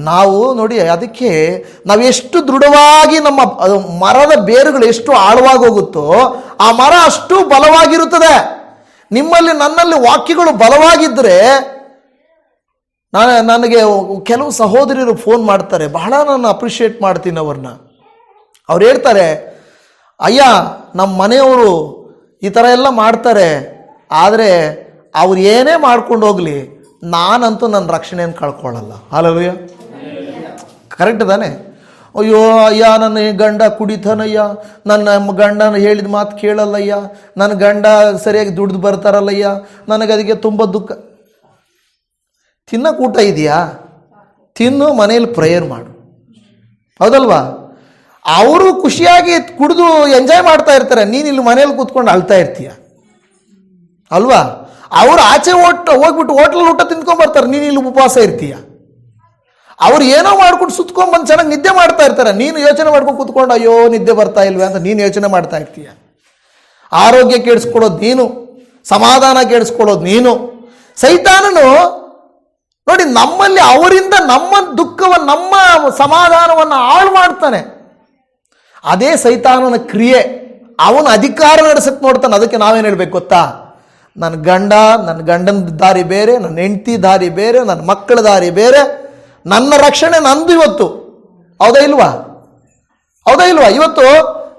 ನಾವು ನೋಡಿ, ಅದಕ್ಕೆ ನಾವು ಎಷ್ಟು ದೃಢವಾಗಿ ನಮ್ಮ ಮರದ ಬೇರುಗಳು ಎಷ್ಟು ಆಳವಾಗಿ ಹೋಗುತ್ತೋ ಆ ಮರ ಅಷ್ಟು ಬಲವಾಗಿರುತ್ತದೆ. ನಿಮ್ಮಲ್ಲಿ ನನ್ನಲ್ಲಿ ವಾಕ್ಯಗಳು ಬಲವಾಗಿದ್ದರೆ, ನನಗೆ ಕೆಲವು ಸಹೋದರಿಯರು ಫೋನ್ ಮಾಡ್ತಾರೆ, ಬಹಳ ನಾನು ಅಪ್ರಿಷಿಯೇಟ್ ಮಾಡ್ತೀನಿ ಅವ್ರನ್ನ. ಅವ್ರು ಹೇಳ್ತಾರೆ, ಅಯ್ಯ ನಮ್ಮ ಮನೆಯವರು ಈ ಥರ ಎಲ್ಲ ಮಾಡ್ತಾರೆ, ಆದರೆ ಅವ್ರು ಏನೇ ಮಾಡ್ಕೊಂಡು ಹೋಗಲಿ ನಾನಂತೂ ನನ್ನ ರಕ್ಷಣೆಯನ್ನು ಕಳ್ಕೊಳ್ಳಲ್ಲ. ಹಲ್ಲೆಲೂಯಾ, ಕರೆಕ್ಟ್ ತಾನೆ? ಅಯ್ಯೋ ಅಯ್ಯ ನನ್ನ ಗಂಡ ಕುಡಿತಾನಯ್ಯ, ನನ್ನ ಗಂಡನ ಹೇಳಿದ ಮಾತು ಕೇಳಲ್ಲಯ್ಯ, ನನ್ನ ಗಂಡ ಸರಿಯಾಗಿ ದುಡ್ದು ಬರ್ತಾರಲ್ಲಯ್ಯ, ನನಗೆ ಅದಕ್ಕೆ ತುಂಬ ದುಃಖ. ತಿನ್ನಕ್ಕೆ ಊಟ ಇದೆಯಾ? ತಿನ್ನು, ಮನೇಲಿ ಪ್ರೇಯರ್ ಮಾಡು, ಹೌದಲ್ವಾ? ಅವರು ಖುಷಿಯಾಗಿ ಕುಡಿದು ಎಂಜಾಯ್ ಮಾಡ್ತಾ ಇರ್ತಾರೆ, ನೀನು ಇಲ್ಲಿ ಮನೇಲಿ ಕೂತ್ಕೊಂಡು ಅಳ್ತಾ ಇರ್ತೀಯ ಅಲ್ವಾ? ಅವ್ರು ಆಚೆ ಹೋಗ್ಬಿಟ್ಟು ಹೋಟ್ಲಲ್ಲಿ ಊಟ ತಿನ್ಕೊಂಡ್ಬರ್ತಾರೆ, ನೀನು ಇಲ್ಲಿ ಉಪವಾಸ ಇರ್ತೀಯ. ಅವ್ರು ಏನೋ ಮಾಡ್ಕೊಂಡು ಸುತ್ಕೊಂಡ್ಬಂದು ಚೆನ್ನಾಗಿ ನಿದ್ದೆ ಮಾಡ್ತಾ ಇರ್ತಾರೆ, ನೀನು ಯೋಚನೆ ಮಾಡ್ಕೊಂಡು ಕೂತ್ಕೊಂಡು ಅಯ್ಯೋ ನಿದ್ದೆ ಬರ್ತಾ ಇಲ್ವೇ ಅಂತ ನೀನು ಯೋಚನೆ ಮಾಡ್ತಾ ಇರ್ತೀಯ. ಆರೋಗ್ಯ ಕೆಡಿಸ್ಕೊಳ್ಳೋದು ನೀನು, ಸಮಾಧಾನ ಕೆಡಿಸ್ಕೊಳ್ಳೋದು ನೀನು. ಸೈತಾನನು ನೋಡಿ, ನಮ್ಮಲ್ಲಿ ಅವರಿಂದ ನಮ್ಮ ದುಃಖವನ್ನು ನಮ್ಮ ಸಮಾಧಾನವನ್ನು ಹಾಳು ಮಾಡ್ತಾನೆ. ಅದೇ ಸೈತಾನನ ಕ್ರಿಯೆ. ಅವನು ಅಧಿಕಾರ ನಡೆಸಕ್ಕೆ ನೋಡ್ತಾನೆ. ಅದಕ್ಕೆ ನಾವೇನು ಹೇಳ್ಬೇಕು ಗೊತ್ತಾ? ನನ್ನ ಗಂಡನ ದಾರಿ ಬೇರೆ, ನನ್ನ ಹೆಂಡತಿ ದಾರಿ ಬೇರೆ, ನನ್ನ ಮಕ್ಕಳ ದಾರಿ ಬೇರೆ, ನನ್ನ ರಕ್ಷಣೆ ನಂದು ಇವತ್ತು. ಹೌದಾ ಇಲ್ವಾ? ಇವತ್ತು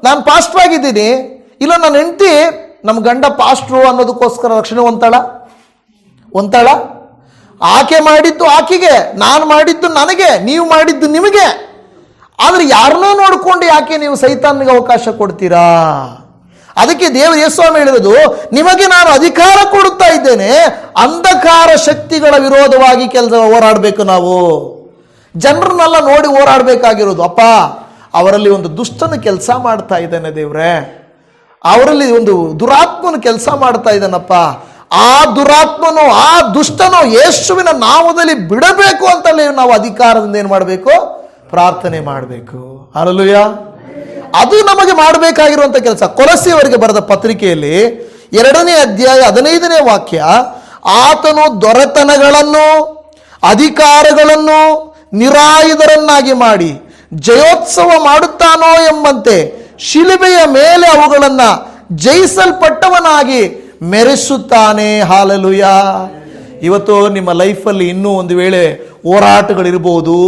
ನಾನು ಪಾಸ್ಟ್ರ್ ಆಗಿದ್ದೀನಿ, ಇಲ್ಲ ನನ್ನ ಹೆಂಡತಿ ನಮ್ಮ ಗಂಡ ಪಾಸ್ಟ್ರು ಅನ್ನೋದಕ್ಕೋಸ್ಕರ ರಕ್ಷಣೆ ಹೊಂತಾಳ? ಆಕೆ ಮಾಡಿದ್ದು ಆಕೆಗೆ, ನಾನು ಮಾಡಿದ್ದು ನನಗೆ, ನೀವು ಮಾಡಿದ್ದು ನಿಮಗೆ. ಆದರೆ ಯಾರನ್ನೋ ನೋಡಿಕೊಂಡು ಯಾಕೆ ನೀವು ಸೈತಾನಿಗೆ ಅವಕಾಶ ಕೊಡ್ತೀರಾ? ಅದಕ್ಕೆ ದೇವರು ಯೇಸುಸ್ವಾಮಿ ಹೇಳಿರೋದು, ನಿಮಗೆ ನಾನು ಅಧಿಕಾರ ಕೊಡುತ್ತಾ ಇದ್ದೇನೆ, ಅಂಧಕಾರ ಶಕ್ತಿಗಳ ವಿರೋಧವಾಗಿ ಹೋರಾಡಬೇಕು. ನಾವು ಜನರನ್ನೆಲ್ಲ ನೋಡಿ ಹೋರಾಡಬೇಕಾಗಿರೋದು. ಅಪ್ಪ, ಅವರಲ್ಲಿ ಒಂದು ದುಷ್ಟನ ಕೆಲಸ ಮಾಡ್ತಾ ಇದ್ದಾನೆ ದೇವ್ರೆ, ಅವರಲ್ಲಿ ಒಂದು ದುರಾತ್ಮನ ಕೆಲಸ ಮಾಡ್ತಾ ಇದ್ದಾನಪ್ಪ, ಆ ದುರಾತ್ಮನು ಆ ದುಷ್ಟನು ಯೇಸುವಿನ ನಾಮದಲ್ಲಿ ಬಿಡಬೇಕು ಅಂತಲೇ ನಾವು ಅಧಿಕಾರದಿಂದ ಏನು ಮಾಡಬೇಕು? ಪ್ರಾರ್ಥನೆ ಮಾಡಬೇಕು. ಹಲ್ಲೆಲೂಯಾ. ಅದು ನಮಗೆ ಮಾಡಬೇಕಾಗಿರುವಂಥ ಕೆಲಸ. ಕೊಲೊಸ್ಸೆಯವರಿಗೆ ಬರೆದ ಪತ್ರಿಕೆಯಲ್ಲಿ 2ನೇ ಅಧ್ಯಾಯ 15ನೇ ವಾಕ್ಯ, ಆತನು ದೊರೆತನಗಳನ್ನು ಅಧಿಕಾರಗಳನ್ನು ನಿರಾಯುಧರನ್ನಾಗಿ ಮಾಡಿ ಜಯೋತ್ಸವ ಮಾಡುತ್ತಾನೋ ಎಂಬಂತೆ ಶಿಲುಬೆಯ ಮೇಲೆ ಅವುಗಳನ್ನು ಜಯಿಸಲ್ಪಟ್ಟವನಾಗಿ ಮೆರೆಸುತ್ತಾನೆ. ಹಲ್ಲೆಲೂಯಾ. ಇವತ್ತು ನಿಮ್ಮ ಲೈಫಲ್ಲಿ ಇನ್ನೂ ಒಂದು ವೇಳೆ ಹೋರಾಟಗಳಿರ್ಬೋದು,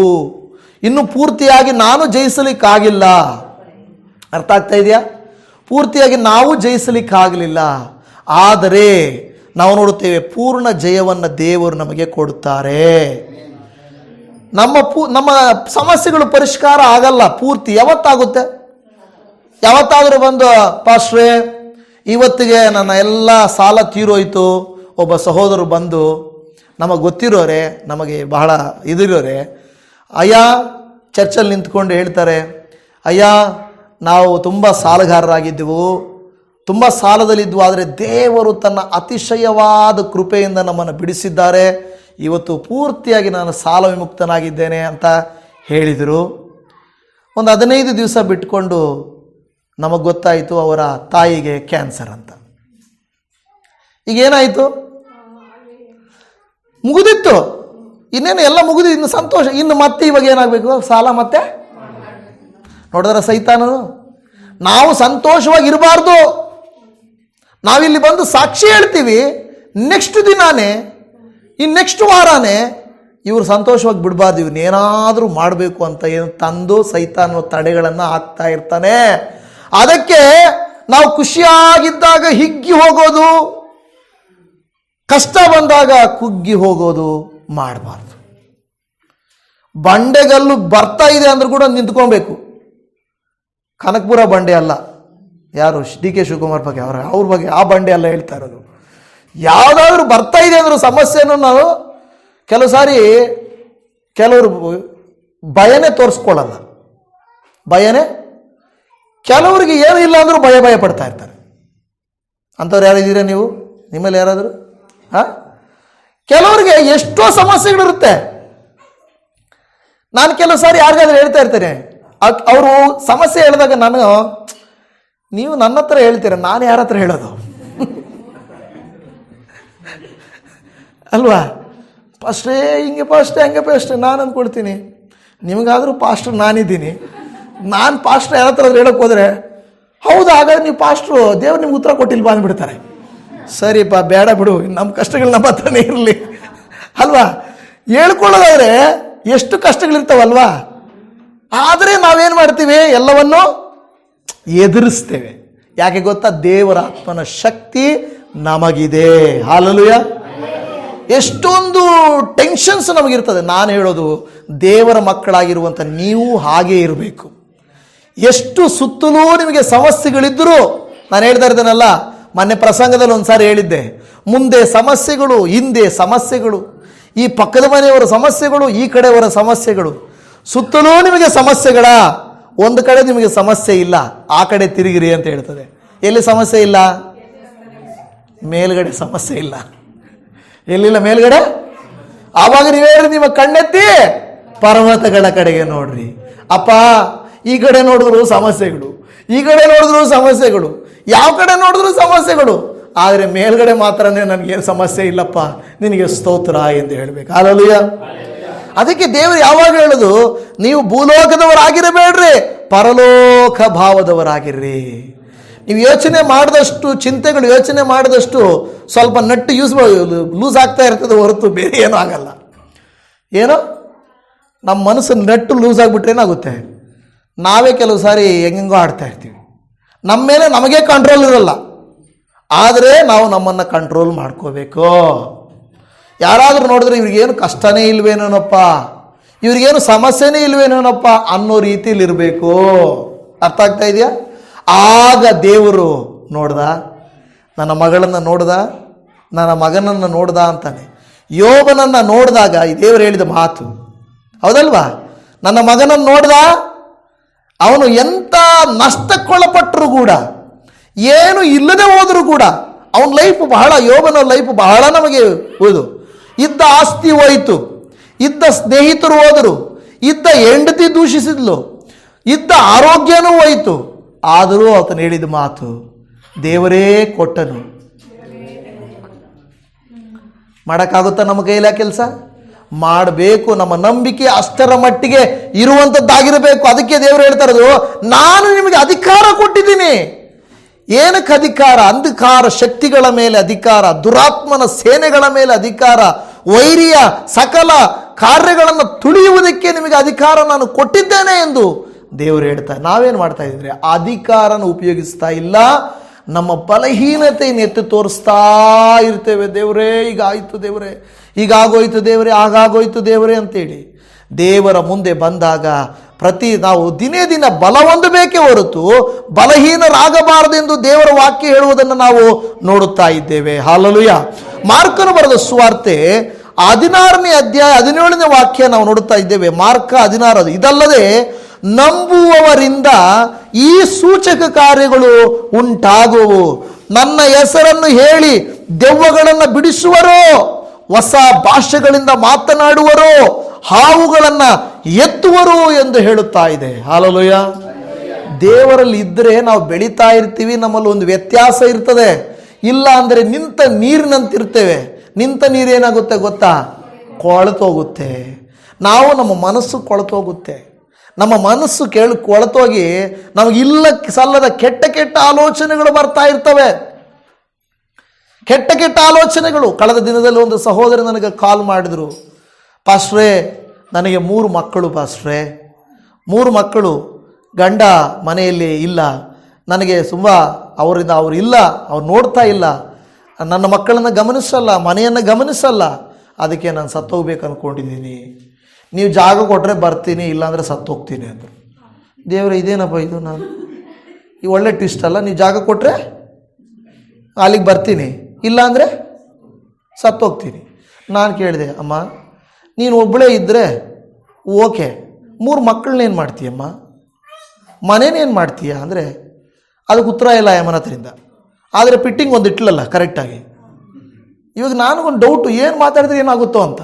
ಇನ್ನು ಪೂರ್ತಿಯಾಗಿ ನಾನು ಜಯಿಸಲಿಕ್ಕಾಗಿಲ್ಲ. ಅರ್ಥ ಆಗ್ತಾ ಇದೆಯಾ? ಪೂರ್ತಿಯಾಗಿ ನಾವು ಜಯಿಸಲಿಕ್ಕಾಗಲಿಲ್ಲ, ಆದರೆ ನಾವು ನೋಡುತ್ತೇವೆ ಪೂರ್ಣ ಜಯವನ್ನು ದೇವರು ನಮಗೆ ಕೊಡುತ್ತಾರೆ. ನಮ್ಮ ಸಮಸ್ಯೆಗಳು ಪರಿಷ್ಕಾರ ಆಗಲ್ಲ ಪೂರ್ತಿ. ಯಾವತ್ತಾಗುತ್ತೆ? ಯಾವತ್ತಾದರೂ ಬಂದು ಪಾಸ್ಟ್ರೇ ಇವತ್ತಿಗೆ ನನ್ನ ಎಲ್ಲ ಸಾಲ ತೀರೋಯ್ತು, ಒಬ್ಬ ಸಹೋದರರು ಬಂದು ನಮಗೆ ಗೊತ್ತಿರೋರೆ, ನಮಗೆ ಬಹಳ ಇದಿರೋರೆ, ಅಯ್ಯ ಚರ್ಚಲ್ಲಿ ನಿಂತ್ಕೊಂಡು ಹೇಳ್ತಾರೆ, ಅಯ್ಯ ನಾವು ತುಂಬ ಸಾಲಗಾರರಾಗಿದ್ದೆವು, ತುಂಬ ಸಾಲದಲ್ಲಿದ್ದವು, ಆದರೆ ದೇವರು ತನ್ನ ಅತಿಶಯವಾದ ಕೃಪೆಯಿಂದ ನಮ್ಮನ್ನು ಬಿಡಿಸಿದ್ದಾರೆ, ಇವತ್ತು ಪೂರ್ತಿಯಾಗಿ ನಾನು ಸಾಲ ವಿಮುಕ್ತನಾಗಿದ್ದೇನೆ ಅಂತ ಹೇಳಿದರು. ಒಂದು 15 ದಿವಸ ಬಿಟ್ಕೊಂಡು ನಮಗೆ ಗೊತ್ತಾಯಿತು ಅವರ ತಾಯಿಗೆ ಕ್ಯಾನ್ಸರ್ ಅಂತ. ಈಗೇನಾಯಿತು? ಮುಗಿದಿತ್ತು, ಇನ್ನೇನು ಎಲ್ಲ ಮುಗಿದು, ಇನ್ನು ಸಂತೋಷ. ಇನ್ನು ಮತ್ತೆ ಇವಾಗ ಏನಾಗಬೇಕು? ಸಾಲ ಮತ್ತೆ ನೋಡಿದ್ರೆ ಸೈತಾನನು. ನಾವು ಸಂತೋಷವಾಗಿರಬಾರ್ದು. ನಾವಿಲ್ಲಿ ಬಂದು ಸಾಕ್ಷಿ ಹೇಳ್ತೀವಿ, ನೆಕ್ಸ್ಟ್ ದಿನಾನೇ ನೆಕ್ಸ್ಟ್ ವಾರನೇ ಇವರು ಸಂತೋಷವಾಗಿ ಬಿಡಬಾರ್ದು, ಇವನ್ನೇನಾದರೂ ಮಾಡಬೇಕು ಅಂತ ಏನು ತಂದು ಸೈತಾನ ತಡೆಗಳನ್ನು ಹಾಕ್ತಾ ಇರ್ತಾನೆ. ಅದಕ್ಕೆ ನಾವು ಖುಷಿಯಾಗಿದ್ದಾಗ ಹಿಗ್ಗಿ ಹೋಗೋದು, ಕಷ್ಟ ಬಂದಾಗ ಕುಗ್ಗಿ ಹೋಗೋದು ಮಾಡಬಾರ್ದು. ಬಂಡೆಗಲ್ಲು ಬರ್ತಾ ಇದೆ ಅಂದ್ರೂ ಕೂಡ ನಿಂತ್ಕೊಬೇಕು. ಕನಕಪುರ ಬಂಡೆ ಅಲ್ಲ, ಯಾರು DK ಶಿವಕುಮಾರ್ ಬಗ್ಗೆ ಅವ್ರ ಬಗ್ಗೆ ಆ ಬಂಡೆ ಅಲ್ಲ ಹೇಳ್ತಾ ಇರೋದು. ಯಾವುದಾದ್ರೂ ಬರ್ತಾ ಇದೆ ಅಂದ್ರೂ ಸಮಸ್ಯೆನೂ ನಾವು ಕೆಲವು ಸಾರಿ ಕೆಲವರು ಭಯನೇ ತೋರಿಸ್ಕೊಳ್ಳಲ್ಲ. ಕೆಲವರಿಗೆ ಏನೂ ಇಲ್ಲ ಅಂದರೂ ಭಯ ಪಡ್ತಾ ಇರ್ತಾರೆ. ಅಂಥವ್ರು ಯಾರಿದ್ದೀರಾ ನೀವು? ನಿಮ್ಮಲ್ಲಿ ಯಾರಾದರೂ? ಕೆಲವರಿಗೆ ಎಷ್ಟೋ ಸಮಸ್ಯೆಗಳಿರುತ್ತೆ. ನಾನು ಕೆಲವು ಸಾರಿ ಯಾರಿಗಾದ್ರೂ ಹೇಳ್ತಾ ಇರ್ತೇನೆ, ಅವರು ಸಮಸ್ಯೆ ಹೇಳಿದಾಗ ನೀವು ನನ್ನ ಹತ್ರ ಹೇಳ್ತೀರ, ನಾನು ಯಾರ ಹತ್ರ ಹೇಳೋದು ಅಲ್ವಾ? ಪಾಸ್ಟ್ರೇ ಹಿಂಗೆ ಪಾಸ್ಟ್ರೇ ಹಂಗೆ ಪಾಸ್ಟ್ರೇ ನಾನು ಅಂದ್ಕೊಳ್ತೀನಿ. ನಿಮಗಾದರೂ ಪಾಸ್ಟ್ರ್ ನಾನಿದ್ದೀನಿ. ನಾನು ಪಾಸ್ಟ್ರ್ ಯಾರ ಹತ್ರ ಹೇಳೋಕೆ ಹೋದರೆ, ಹೌದು ಹಾಗಾದ್ರೆ ನೀವು ಪಾಸ್ಟ್ರು, ದೇವ್ರು ನಿಮ್ಗೆ ಉತ್ತರ ಕೊಟ್ಟಿಲ್ವಾ ಅಂದ್ಬಿಡ್ತಾರೆ. ಸರಿಪ್ಪ ಬೇಡ ಬಿಡು, ನಮ್ಮ ಕಷ್ಟಗಳು ನಮ್ಮ ಹತ್ರನೇ ಇರಲಿ ಅಲ್ವಾ? ಹೇಳ್ಕೊಳ್ಳೋದಾದ್ರೆ ಎಷ್ಟು ಕಷ್ಟಗಳಿರ್ತಾವಲ್ವಾ? ಆದರೆ ನಾವೇನು ಮಾಡ್ತೀವಿ, ಎಲ್ಲವನ್ನು ಎದುರಿಸ್ತೇವೆ. ಯಾಕೆ ಗೊತ್ತಾ? ದೇವರ ಆತ್ಮನ ಶಕ್ತಿ ನಮಗಿದೆ. ಹಲ್ಲೆಲೂಯಾ. ಎಷ್ಟೊಂದು ಟೆನ್ಷನ್ಸ್ ನಮಗಿರ್ತದೆ. ನಾನು ಹೇಳೋದು, ದೇವರ ಮಕ್ಕಳಾಗಿರುವಂಥ ನೀವು ಹಾಗೇ ಇರಬೇಕು. ಎಷ್ಟು ಸುತ್ತಲೂ ನಿಮಗೆ ಸಮಸ್ಯೆಗಳಿದ್ದರೂ, ನಾನು ಹೇಳ್ತಾ ಇರ್ತೇನಲ್ಲ, ಮೊನ್ನೆ ಪ್ರಸಂಗದಲ್ಲಿ ಒಂದು ಸಾರಿ ಹೇಳಿದ್ದೆ, ಮುಂದೆ ಸಮಸ್ಯೆಗಳು, ಹಿಂದೆ ಸಮಸ್ಯೆಗಳು, ಈ ಪಕ್ಕದ ಮನೆಯವರ ಸಮಸ್ಯೆಗಳು, ಈ ಕಡೆಯವರ ಸಮಸ್ಯೆಗಳು, ಸುತ್ತಲೂ ನಿಮಗೆ ಸಮಸ್ಯೆಗಳ, ಒಂದು ಕಡೆ ನಿಮಗೆ ಸಮಸ್ಯೆ ಇಲ್ಲ, ಆ ಕಡೆ ತಿರುಗಿರಿ ಅಂತ ಹೇಳ್ತದೆ. ಎಲ್ಲಿ ಸಮಸ್ಯೆ ಇಲ್ಲ? ಮೇಲ್ಗಡೆ ಸಮಸ್ಯೆ ಇಲ್ಲ. ಎಲ್ಲಿಲ್ಲ? ಮೇಲ್ಗಡೆ. ಆವಾಗ ನೀವು ಹೇಳ್ರಿ, ನಿಮ್ಮ ಕಣ್ಣೆತ್ತಿ ಪರ್ವತಗಳ ಕಡೆಗೆ ನೋಡ್ರಿ. ಅಪ್ಪ, ಈ ಕಡೆ ನೋಡಿದ್ರು ಸಮಸ್ಯೆಗಳು, ಈ ಕಡೆ ನೋಡಿದ್ರು ಸಮಸ್ಯೆಗಳು, ಯಾವ ಕಡೆ ನೋಡಿದ್ರು ಸಮಸ್ಯೆಗಳು, ಆದರೆ ಮೇಲ್ಗಡೆ ಮಾತ್ರನೇ ನನಗೇನು ಸಮಸ್ಯೆ ಇಲ್ಲಪ್ಪ, ನಿನಗೆ ಸ್ತೋತ್ರ ಎಂದು ಹೇಳಬೇಕು. ಹಲ್ಲೆಲೂಯಾ. ಅದಕ್ಕೆ ದೇವರು ಯಾವಾಗ ಹೇಳೋದು, ನೀವು ಭೂಲೋಕದವರಾಗಿರಬೇಡ್ರಿ, ಪರಲೋಕ ಭಾವದವರಾಗಿರ್ರಿ. ನೀವು ಯೋಚನೆ ಮಾಡಿದಷ್ಟು, ಚಿಂತೆಗಳು ಯೋಚನೆ ಮಾಡಿದಷ್ಟು ಸ್ವಲ್ಪ ನಟ್ಟು ಲೂಸ್ ಆಗ್ತಾ ಇರ್ತದೆ ಹೊರತು ಬೇರೆ ಏನೂ ಆಗಲ್ಲ. ಏನೋ ನಮ್ಮ ಮನಸ್ಸು ನಟ್ಟು ಲೂಸ್ ಆಗಿಬಿಟ್ರೆ ಏನಾಗುತ್ತೆ? ನಾವೇ ಕೆಲವು ಸಾರಿ ಹೆಂಗೆಂಗೋ ಆಡ್ತಾ ಇರ್ತೀವಿ. ನಮ್ಮ ಮೇಲೆ ನಮಗೆ ಕಂಟ್ರೋಲ್ ಇರಲ್ಲ, ಆದರೆ ನಾವು ನಮ್ಮನ್ನು ಕಂಟ್ರೋಲ್ ಮಾಡ್ಕೋಬೇಕು. ಯಾರಾದರೂ ನೋಡಿದ್ರೆ ಇವ್ರಿಗೇನು ಕಷ್ಟನೇ ಇಲ್ವೇನೋನಪ್ಪ, ಇವ್ರಿಗೇನು ಸಮಸ್ಯೆನೇ ಇಲ್ವೇನೋನಪ್ಪ ಅನ್ನೋ ರೀತಿಯಲ್ಲಿ ಇರಬೇಕು. ಅರ್ಥ ಆಗ್ತಾ ಇದೆಯಾ? ಆಗ ದೇವರು ನೋಡ್ದ, ನನ್ನ ಮಗಳನ್ನು ನೋಡ್ದ, ನನ್ನ ಮಗನನ್ನು ನೋಡ್ದ ಅಂತಾನೆ. ಯೋಬನನ್ನು ನೋಡಿದಾಗ ಈ ದೇವರು ಹೇಳಿದ ಮಾತು ಹೌದಲ್ವಾ? ನನ್ನ ಮಗನನ್ನು ನೋಡ್ದ, ಅವನು ಎಂಥ ನಷ್ಟಕ್ಕೊಳಪಟ್ಟರೂ ಕೂಡ, ಏನು ಇಲ್ಲದೆ ಹೋದರೂ ಕೂಡ, ಅವನ ಲೈಫ್ ಬಹಳ, ಯೋಬನ ಲೈಫ್ ಬಹಳ ನಮಗೆ ಹೋದು. ಇದ್ದ ಆಸ್ತಿ ಹೋಯಿತು, ಇದ್ದ ಸ್ನೇಹಿತರು ಹೋದರು, ಇದ್ದ ಹೆಂಡತಿ ದೂಷಿಸಿದ್ಲು, ಇದ್ದ ಆರೋಗ್ಯನೂ ಹೋಯಿತು. ಆದರೂ ಆತನು ಹೇಳಿದ ಮಾತು, ದೇವರೇ ಕೊಟ್ಟನು. ಮಾಡೋಕ್ಕಾಗುತ್ತಾ ನಮ್ಮ ಕೈಲ ಕೆಲಸ? ಮಾಡಬೇಕು. ನಮ್ಮ ನಂಬಿಕೆ ಅಷ್ಟರ ಮಟ್ಟಿಗೆ ಇರುವಂಥದ್ದಾಗಿರಬೇಕು. ಅದಕ್ಕೆ ದೇವರು ಹೇಳ್ತಾ ಇರೋದು, ನಾನು ನಿಮಗೆ ಅಧಿಕಾರ ಕೊಟ್ಟಿದ್ದೀನಿ. ಏನಕ್ಕೆ ಅಧಿಕಾರ? ಅಂಧಕಾರ ಶಕ್ತಿಗಳ ಮೇಲೆ ಅಧಿಕಾರ, ದುರಾತ್ಮನ ಸೇನೆಗಳ ಮೇಲೆ ಅಧಿಕಾರ, ವೈರಿಯ ಸಕಲ ಕಾರ್ಯಗಳನ್ನು ತುಳಿಯುವುದಕ್ಕೆ ನಿಮಗೆ ಅಧಿಕಾರ ನಾನು ಕೊಟ್ಟಿದ್ದೇನೆ ಎಂದು ದೇವರು ಹೇಳ್ತಾರೆ. ನಾವೇನು ಮಾಡ್ತಾ ಇದ್ದೀವಿ? ಅಧಿಕಾರನ ಉಪಯೋಗಿಸ್ತಾ ಇಲ್ಲ, ನಮ್ಮ ಬಲಹೀನತೆಯನ್ನು ಎತ್ತಿ ತೋರಿಸ್ತಾ ಇರ್ತೇವೆ. ದೇವರೇ ಹೀಗಾಯಿತು, ದೇವರೇ ಹೀಗಾಗೋಯ್ತು, ದೇವರೇ ಹಾಗಾಗೋಯ್ತು ದೇವರೇ ಅಂತೇಳಿ. ದೇವರ ಮುಂದೆ ಬಂದಾಗ ನಾವು ದಿನೇ ದಿನ ಬಲ ಹೊಂದಬೇಕೇ ಹೊರತು ಬಲಹೀನರಾಗಬಾರದೆಂದು ದೇವರ ವಾಕ್ಯ ಹೇಳುವುದನ್ನು ನಾವು ನೋಡುತ್ತಾ ಇದ್ದೇವೆ. ಹಲ್ಲೆಲೂಯಾ. ಮಾರ್ಕನು ಬರೆದ ಸುವಾರ್ತೆ 16ನೇ ಅಧ್ಯಾಯ 17ನೇ ವಾಕ್ಯ ನಾವು ನೋಡುತ್ತಾ ಇದ್ದೇವೆ. ಮಾರ್ಕ 16. ಇದಲ್ಲದೆ ನಂಬುವವರಿಂದ ಈ ಸೂಚಕ ಕಾರ್ಯಗಳು ಉಂಟಾಗುವು. ನನ್ನ ಹೆಸರನ್ನು ಹೇಳಿ ದೆವ್ವಗಳನ್ನು ಬಿಡಿಸುವರೋ, ಹೊಸ ಭಾಷೆಗಳಿಂದ ಮಾತನಾಡುವರೋ, ಹಾವುಗಳನ್ನು ಎತ್ತುವರು ಎಂದು ಹೇಳುತ್ತಾ ಇದೆ. ಹಲ್ಲೆಲೂಯಾ. ದೇವರಲ್ಲಿ ಇದ್ದರೆ ನಾವು ಬೆಳೀತಾ ಇರ್ತೀವಿ, ನಮ್ಮಲ್ಲಿ ಒಂದು ವ್ಯತ್ಯಾಸ ಇರ್ತದೆ. ಇಲ್ಲ ಅಂದರೆ ನಿಂತ ನೀರಿನಂತಿರ್ತೇವೆ. ನಿಂತ ನೀರೇನಾಗುತ್ತೆ ಗೊತ್ತಾ? ಕೊಳತೋಗುತ್ತೆ. ನಮ್ಮ ಮನಸ್ಸು ಕೊಳತೋಗುತ್ತೆ. ನಮ್ಮ ಮನಸ್ಸು ಕೊಳತೋಗಿ ನಮಗೆ ಇಲ್ಲ ಸಲ್ಲದ ಕೆಟ್ಟ ಕೆಟ್ಟ ಆಲೋಚನೆಗಳು ಬರ್ತಾ ಇರ್ತವೆ. ಕೆಟ್ಟ ಕೆಟ್ಟ ಆಲೋಚನೆಗಳು. ಕಳೆದ ದಿನದಲ್ಲಿ ಒಂದು ಸಹೋದರಿ ನನಗೆ ಕಾಲ್ ಮಾಡಿದರು, ಪಾಸ್ಟ್ರೇ ನನಗೆ 3 ಮಕ್ಕಳು ಪಾಸ್ಟ್ರೇ, 3 ಮಕ್ಕಳು, ಗಂಡ ಮನೆಯಲ್ಲಿ ಇಲ್ಲ, ನನಗೆ ತುಂಬ ಅವರಿಂದ ಅವರು ಇಲ್ಲ, ಅವ್ರು ನೋಡ್ತಾ ಇಲ್ಲ, ನನ್ನ ಮಕ್ಕಳನ್ನು ಗಮನಿಸಲ್ಲ, ಮನೆಯನ್ನು ಗಮನಿಸಲ್ಲ, ಅದಕ್ಕೆ ನಾನು ಸತ್ತೋಗ್ಬೇಕು ಅಂದ್ಕೊಂಡಿದ್ದೀನಿ, ನೀವು ಜಾಗ ಕೊಟ್ಟರೆ ಬರ್ತೀನಿ, ಇಲ್ಲಾಂದರೆ ಸತ್ತೋಗ್ತೀನಿ ಅಂದರು. ದೇವರು ಇದೇನಪ್ಪ ಇದು? ನಾನು ಈ ಒಳ್ಳೆ ಟ್ವಿಸ್ಟ್ ಅಲ್ಲ, ನೀವು ಜಾಗ ಕೊಟ್ಟರೆ ಅಲ್ಲಿಗೆ ಬರ್ತೀನಿ, ಇಲ್ಲಾಂದರೆ ಸತ್ತೋಗ್ತೀನಿ. ನಾನು ಕೇಳಿದೆ, ಅಮ್ಮ ನೀನು ಒಬ್ಬಳೇ ಇದ್ದರೆ ಓಕೆ, 3 ಮಕ್ಕಳನ್ನೇನು ಮಾಡ್ತೀಯಮ್ಮ, ಮನೇನೇನು ಮಾಡ್ತೀಯ ಅಂದರೆ ಅದಕ್ಕೆ ಉತ್ತರ ಇಲ್ಲ ಯಮ್ಮನ ಹತ್ರಿಂದ. ಆದರೆ ಫಿಟ್ಟಿಂಗ್ ಒಂದು ಇಟ್ಲಲ್ಲ ಕರೆಕ್ಟಾಗಿ. ಇವಾಗ ನನಗೊಂದು ಡೌಟು, ಏನು ಮಾತಾಡಿದ್ರೆ ಏನಾಗುತ್ತೋ ಅಂತ.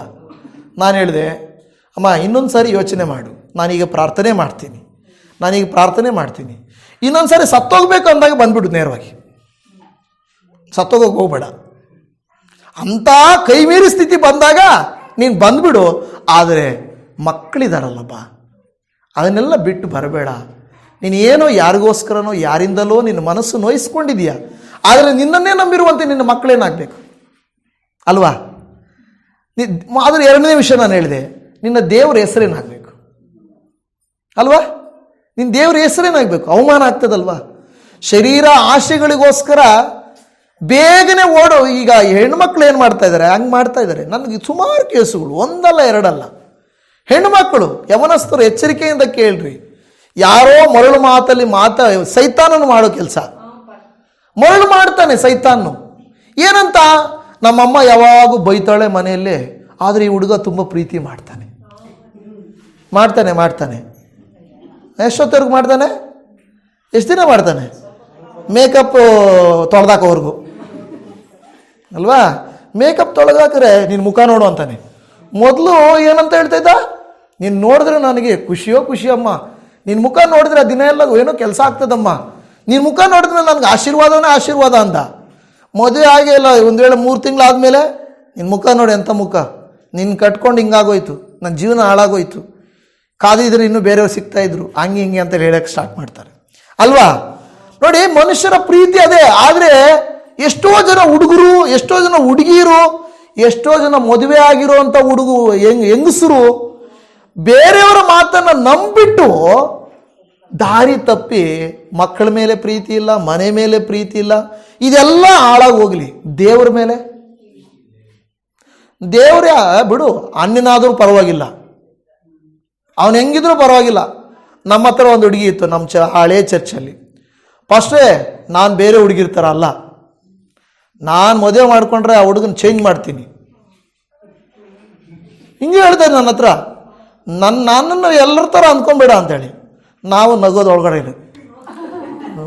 ನಾನು ಹೇಳಿದೆ, ಅಮ್ಮ ಇನ್ನೊಂದು ಸಾರಿ ಯೋಚನೆ ಮಾಡು, ನಾನೀಗ ಪ್ರಾರ್ಥನೆ ಮಾಡ್ತೀನಿ, ಇನ್ನೊಂದು ಸಾರಿ ಸತ್ತೋಗ್ಬೇಕು ಅಂದಾಗ ಬಂದ್ಬಿಡು, ನೇರವಾಗಿ ಸತ್ತೋಗೋಕೆ ಹೋಗ್ಬೇಡ. ಅಂಥ ಕೈ ಮೀರಿ ಸ್ಥಿತಿ ಬಂದಾಗ ನೀನು ಬಂದ್ಬಿಡು. ಆದರೆ ಮಕ್ಕಳಿದಾರಲ್ಲಪ್ಪ, ಅದನ್ನೆಲ್ಲ ಬಿಟ್ಟು ಬರಬೇಡ. ನೀನು ಏನೋ ಯಾರಿಗೋಸ್ಕರನೋ ಯಾರಿಂದಲೋ ನಿನ್ನ ಮನಸ್ಸು ನೋಯಿಸ್ಕೊಂಡಿದೀಯ, ಆದರೆ ನಿನ್ನನ್ನೇ ನಂಬಿರುವಂತೆ ನಿನ್ನ ಮಕ್ಕಳೇನಾಗಬೇಕು ಅಲ್ವಾ? ಆದರೆ 2ನೇ ವಿಷಯ ನಾನು ಹೇಳಿದೆ, ನಿನ್ನ ದೇವರ ಹೆಸರೇನಾಗಬೇಕು ಅಲ್ವಾ? ನಿನ್ನ ದೇವರ ಹೆಸರೇನಾಗಬೇಕು? ಅವಮಾನ ಆಗ್ತದಲ್ವಾ? ಶರೀರ ಆಶೆಗಳಿಗೋಸ್ಕರ ಬೇಗನೆ ಓಡೋ ಈಗ ಹೆಣ್ಮಕ್ಳು ಏನು ಮಾಡ್ತಾ ಇದ್ದಾರೆ, ಹಂಗೆ ಮಾಡ್ತಾ ಇದ್ದಾರೆ. ನನಗೆ ಸುಮಾರು ಕೇಸುಗಳು, ಒಂದಲ್ಲ ಎರಡಲ್ಲ. ಹೆಣ್ಣುಮಕ್ಕಳು ಯವನಸ್ಥರು ಎಚ್ಚರಿಕೆಯಿಂದ ಕೇಳ್ರಿ, ಯಾರೋ ಮರಳು ಮಾತಲ್ಲಿ ಸೈತಾನನು ಮಾಡೋ ಕೆಲಸ. ಮರಳು ಮಾಡ್ತಾನೆ ಸೈತಾನು. ಏನಂತ? ನಮ್ಮಮ್ಮ ಯಾವಾಗೂ ಬೈತಾಳೆ ಮನೆಯಲ್ಲೇ, ಆದರೆ ಈ ಹುಡುಗ ತುಂಬ ಪ್ರೀತಿ ಮಾಡ್ತಾನೆ. ಎಷ್ಟೊತ್ತವರೆಗೂ ಮಾಡ್ತಾನೆ? ಎಷ್ಟು ದಿನ ಮಾಡ್ತಾನೆ? ಮೇಕಪ್ ತೊಳೆದಾಕೋವರೆಗೂ ಅಲ್ವಾ? ಮೇಕಪ್ ತೊಳೆದಾಕ್ರೆ ನಿನ್ನ ಮುಖ ನೋಡು ಅಂತಾನೆ. ಮೊದಲು ಏನಂತ ಹೇಳ್ತಾ ಇದ್ದ? ನೀನು ನೋಡಿದ್ರೆ ನನಗೆ ಖುಷಿಯಮ್ಮ, ನಿನ್ನ ಮುಖ ನೋಡಿದ್ರೆ ದಿನ ಎಲ್ಲ ಏನೋ ಕೆಲಸ ಆಗ್ತದಮ್ಮ, ನಿನ್ನ ಮುಖ ನೋಡಿದ್ರೆ ನನಗೆ ಆಶೀರ್ವಾದ ಅಂದ. ಮದುವೆ ಆಗೇ ಇಲ್ಲ, ಒಂದು ವೇಳೆ 3 ತಿಂಗಳಾದಮೇಲೆ ನಿನ್ನ ಮುಖ ನೋಡಿ ಎಂಥ ಮುಖ, ನಿನ್ನ ಕಟ್ಕೊಂಡು ಹಿಂಗಾಗೋಯ್ತು, ನನ್ನ ಜೀವನ ಹಾಳಾಗೋಯ್ತು, ಕಾದಿದ್ರೆ ಇನ್ನೂ ಬೇರೆಯವ್ರು ಸಿಗ್ತಾಯಿದ್ರು, ಹಂಗೆ ಅಂತ ಹೇಳೋಕ್ಕೆ ಸ್ಟಾರ್ಟ್ ಮಾಡ್ತಾರೆ ಅಲ್ವಾ? ನೋಡಿ, ಮನುಷ್ಯರ ಪ್ರೀತಿ ಅದೇ. ಆದರೆ ಎಷ್ಟೋ ಜನ ಹುಡುಗರು, ಎಷ್ಟೋ ಜನ ಹುಡುಗಿಯರು, ಎಷ್ಟೋ ಜನ ಮದುವೆ ಆಗಿರುವಂಥ ಹೆಂಗಸರು ಬೇರೆಯವರ ಮಾತನ್ನು ನಂಬಿಟ್ಟು ದಾರಿ ತಪ್ಪಿ ಮಕ್ಕಳ ಮೇಲೆ ಪ್ರೀತಿ ಇಲ್ಲ, ಮನೆ ಮೇಲೆ ಪ್ರೀತಿ ಇಲ್ಲ, ಇದೆಲ್ಲ ಹಾಳಾಗಿ ಹೋಗಲಿ. ದೇವ್ರ ಮೇಲೆ, ದೇವ್ರ ಬಿಡು, ಅಣ್ಣನಾದರೂ ಪರವಾಗಿಲ್ಲ, ಅವನು ಹೆಂಗಿದ್ರೂ ಪರವಾಗಿಲ್ಲ. ನಮ್ಮ ಹತ್ರ ಒಂದು ಹುಡುಗಿ ಇತ್ತು, ನಮ್ಮ ಹಳೇ ಚರ್ಚಲ್ಲಿ. ಫಸ್ಟೇ ನಾನು ಬೇರೆ ಹುಡುಗಿರ್ತಾರ ಅಲ್ಲ, ನಾನು ಮದುವೆ ಮಾಡಿಕೊಂಡ್ರೆ ಆ ಹುಡುಗನ ಚೇಂಜ್ ಮಾಡ್ತೀನಿ, ಹಿಂಗೆ ಹೇಳ್ತಾರೆ ನನ್ನ ಹತ್ರ. ನನ್ನನ್ನು ಎಲ್ಲರ ಥರ ಅಂದ್ಕೊಂಬೇಡ ಅಂತೇಳಿ ನಾವು ನಗೋದು ಒಳಗಡೆ.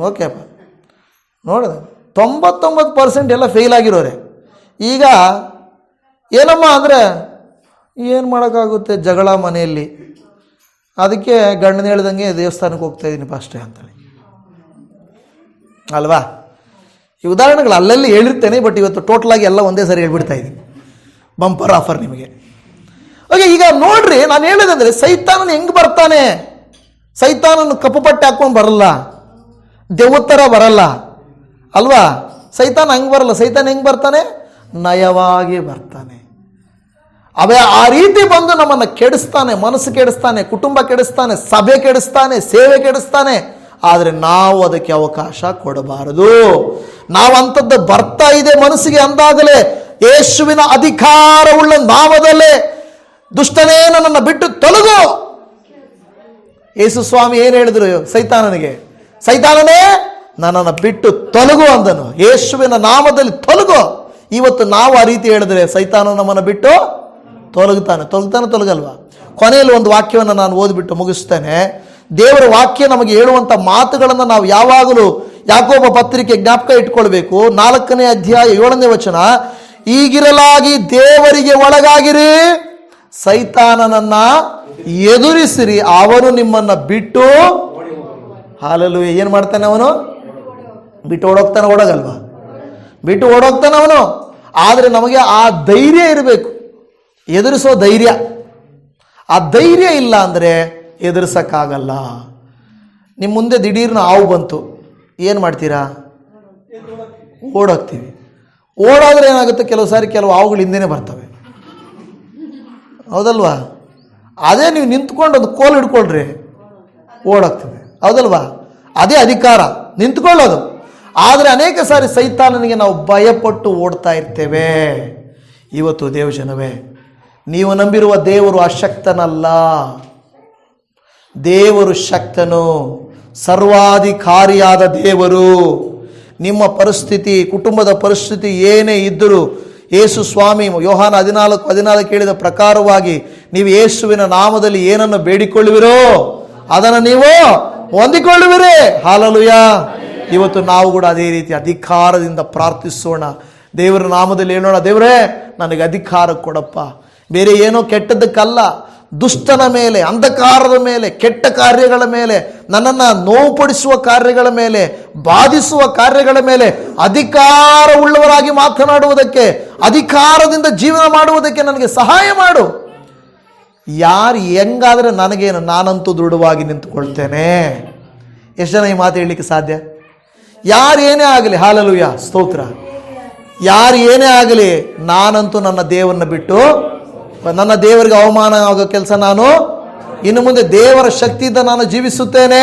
ಓಕೆಪ್ಪ, ನೋಡಿದೆ 99% ಎಲ್ಲ ಫೇಲ್ ಆಗಿರೋರೆ. ಈಗ ಏನಮ್ಮ ಅಂದರೆ ಏನು ಮಾಡೋಕ್ಕಾಗುತ್ತೆ, ಜಗಳ ಮನೆಯಲ್ಲಿ, ಅದಕ್ಕೆ ಗಂಡನ ಹೇಳ್ದಂಗೆ ದೇವಸ್ಥಾನಕ್ಕೆ ಹೋಗ್ತಾಯಿದ್ದೀನಿ ಅಷ್ಟೇ ಅಂತೇಳಿ ಅಲ್ವಾ? ಈ ಉದಾಹರಣೆಗಳು ಅಲ್ಲಲ್ಲಿ ಹೇಳಿರ್ತೇನೆ, ಬಟ್ ಇವತ್ತು ಟೋಟಲಾಗಿ ಎಲ್ಲ ಒಂದೇ ಸಾರಿ ಹೇಳ್ಬಿಡ್ತಾ ಇದ್ದೀನಿ. ಬಂಪರ್ ಆಫರ್ ನಿಮಗೆ. ಓಕೆ, ಈಗ ನೋಡ್ರಿ, ನಾನು ಹೇಳಿದಂದರೆ ಸೈತಾನನ ಹೆಂಗೆ ಬರ್ತಾನೆ? ಸೈತಾನನ ಕಪ್ಪು ಪಟ್ಟೆ ಹಾಕೊಂಡು ಬರಲ್ಲ, ದೆವ್ವದ ಥರ ಬರಲ್ಲ ಅಲ್ವಾ? ಸೈತಾನ ಹಂಗೆ ಬರಲ್ಲ. ಸೈತಾನ ಹೆಂಗೆ ಬರ್ತಾನೆ? ನಯವಾಗಿ ಬರ್ತಾನೆ. ಆ ರೀತಿ ಬಂದು ನಮ್ಮನ್ನು ಕೆಡಿಸ್ತಾನೆ, ಮನಸ್ಸು ಕೆಡಿಸ್ತಾನೆ, ಕುಟುಂಬ ಕೆಡಿಸ್ತಾನೆ, ಸಭೆ ಕೆಡಿಸ್ತಾನೆ, ಸೇವೆ ಕೆಡಿಸ್ತಾನೆ. ಆದರೆ ನಾವು ಅದಕ್ಕೆ ಅವಕಾಶ ಕೊಡಬಾರದು. ನಾವು ಅಂಥದ್ದು ಬರ್ತಾ ಇದೆ ಮನಸ್ಸಿಗೆ ಅಂದಾಗಲೇ ಯೇಸುವಿನ ಅಧಿಕಾರವುಳ್ಳ ನಾಮದಲ್ಲೇ ದುಷ್ಟನೇ ನನ್ನನ್ನು ಬಿಟ್ಟು ತೊಲಗು. ಯೇಸು ಸ್ವಾಮಿ ಏನು ಹೇಳಿದ್ರು ಸೈತಾನನಿಗೆ? ಸೈತಾನನೇ ನನ್ನನ್ನು ಬಿಟ್ಟು ತೊಲಗು ಅಂದನು. ಯೇಸುವಿನ ನಾಮದಲ್ಲಿ ತೊಲಗು. ಇವತ್ತು ನಾವು ಆ ರೀತಿ ಹೇಳಿದ್ರೆ ಸೈತಾನ ನಮ್ಮನ್ನು ಬಿಟ್ಟು ತೊಲಗಲ್ವಾ? ಕೊನೆಯಲ್ಲಿ ಒಂದು ವಾಕ್ಯವನ್ನು ನಾನು ಓದಿಬಿಟ್ಟು ಮುಗಿಸ್ತೇನೆ. ದೇವರ ವಾಕ್ಯ ನಮಗೆ ಹೇಳುವಂಥ ಮಾತುಗಳನ್ನು ನಾವು ಯಾವಾಗಲೂ ಯಾಕೋಬ ಪತ್ರಿಕೆ ಜ್ಞಾಪಕ ಇಟ್ಕೊಳ್ಬೇಕು. 4ನೇ ಅಧ್ಯಾಯ 7ನೇ ವಚನ, ಈಗಿರಲಾಗಿ ದೇವರಿಗೆ ಒಳಗಾಗಿರಿ, ಸೈತಾನನನ್ನ ಎದುರಿಸಿರಿ, ಅವನು ನಿಮ್ಮನ್ನು ಬಿಟ್ಟು ಹಾಲೆಲೂಯಾ ಏನು ಮಾಡ್ತಾನೆ? ಅವನು ಬಿಟ್ಟು ಓಡೋಗ್ತಾನೆ. ಓಡೋಗಲ್ವಾ? ಬಿಟ್ಟು ಓಡೋಗ್ತಾನೆ ಅವನು. ಆದರೆ ನಮಗೆ ಆ ಧೈರ್ಯ ಇರಬೇಕು, ಎದುರಿಸೋ ಧೈರ್ಯ. ಆ ಧೈರ್ಯ ಇಲ್ಲ ಅಂದರೆ ಎದುರಿಸೋಕ್ಕಾಗಲ್ಲ. ನಿಮ್ಮ ಮುಂದೆ ದಿಢೀರ್ನ ಹಾವು ಬಂತು, ಏನು ಮಾಡ್ತೀರಾ? ಓಡೋಗ್ತೀವಿ. ಓಡೋದ್ರೆ ಏನಾಗುತ್ತೆ? ಕೆಲವು ಸಾರಿ ಕೆಲವು ಹಾವುಗಳು ಹಿಂದೆನೇ ಬರ್ತವೆ, ಹೌದಲ್ವಾ? ಅದೇ ನೀವು ನಿಂತ್ಕೊಂಡು ಒಂದು ಕೋಲು ಹಿಡ್ಕೊಳ್ರಿ, ಓಡೋಗ್ತದೆ, ಹೌದಲ್ವಾ? ಅದೇ ಅಧಿಕಾರ, ನಿಂತ್ಕೊಳ್ಳೋದು. ಆದರೆ ಅನೇಕ ಸಾರಿ ಸೈತಾನನಿಗೆ ನಾವು ಭಯಪಟ್ಟು ಓಡ್ತಾ ಇರ್ತೇವೆ. ಇವತ್ತು ದೇವಜನವೇ, ನೀವು ನಂಬಿರುವ ದೇವರು ಅಶಕ್ತನಲ್ಲ, ದೇವರು ಶಕ್ತನು. ಸರ್ವಾಧಿಕಾರಿಯಾದ ದೇವರು. ನಿಮ್ಮ ಪರಿಸ್ಥಿತಿ, ಕುಟುಂಬದ ಪರಿಸ್ಥಿತಿ ಏನೇ ಇದ್ದರೂ ಯೇಸು ಸ್ವಾಮಿ ಯೋಹಾನ 14:14 ಹೇಳಿದ ಪ್ರಕಾರವಾಗಿ ನೀವು ಯೇಸುವಿನ ನಾಮದಲ್ಲಿ ಏನನ್ನು ಬೇಡಿಕೊಳ್ಳುವಿರೋ ಅದನ್ನು ನೀವು ಹೊಂದಿಕೊಳ್ಳುವಿರಿ. ಹಾಲೆಲೂಯಾ. ಇವತ್ತು ನಾವು ಕೂಡ ಅದೇ ರೀತಿ ಅಧಿಕಾರದಿಂದ ಪ್ರಾರ್ಥಿಸೋಣ. ದೇವರ ನಾಮದಲ್ಲಿ ಹೇಳೋಣ, ದೇವರೇ ನನಗೆ ಅಧಿಕಾರ ಕೊಡಪ್ಪ. ಬೇರೆ ಏನೋ ಕೆಟ್ಟದ್ದಕ್ಕಲ್ಲ, ದುಷ್ಟನ ಮೇಲೆ, ಅಂಧಕಾರದ ಮೇಲೆ, ಕೆಟ್ಟ ಕಾರ್ಯಗಳ ಮೇಲೆ, ನನ್ನನ್ನು ನೋವುಪಡಿಸುವ ಕಾರ್ಯಗಳ ಮೇಲೆ, ಬಾಧಿಸುವ ಕಾರ್ಯಗಳ ಮೇಲೆ ಅಧಿಕಾರ ಉಳ್ಳವರಾಗಿ ಮಾತನಾಡುವುದಕ್ಕೆ, ಅಧಿಕಾರದಿಂದ ಜೀವನ ಮಾಡುವುದಕ್ಕೆ ನನಗೆ ಸಹಾಯ ಮಾಡು. ಯಾರು ಹೆಂಗಾದರೆ ನನಗೇನು, ನಾನಂತೂ ದೃಢವಾಗಿ ನಿಂತುಕೊಳ್ತೇನೆ. ಎಷ್ಟು ಜನ ಈ ಮಾತು ಹೇಳಲಿಕ್ಕೆ ಸಾಧ್ಯ? ಯಾರು ಏನೇ ಆಗಲಿ, ಹಾಲೆಲೂಯಾ, ಸ್ತೋತ್ರ. ಯಾರು ಏನೇ ಆಗಲಿ, ನಾನಂತೂ ನನ್ನ ದೇವರನ್ನ ಬಿಟ್ಟು, ನನ್ನ ದೇವರಿಗೆ ಅವಮಾನ ಆಗೋ ಕೆಲಸ ನಾನು ಇನ್ನು ಮುಂದೆ ದೇವರ ಶಕ್ತಿಯಿಂದ ನಾನು ಜೀವಿಸುತ್ತೇನೆ,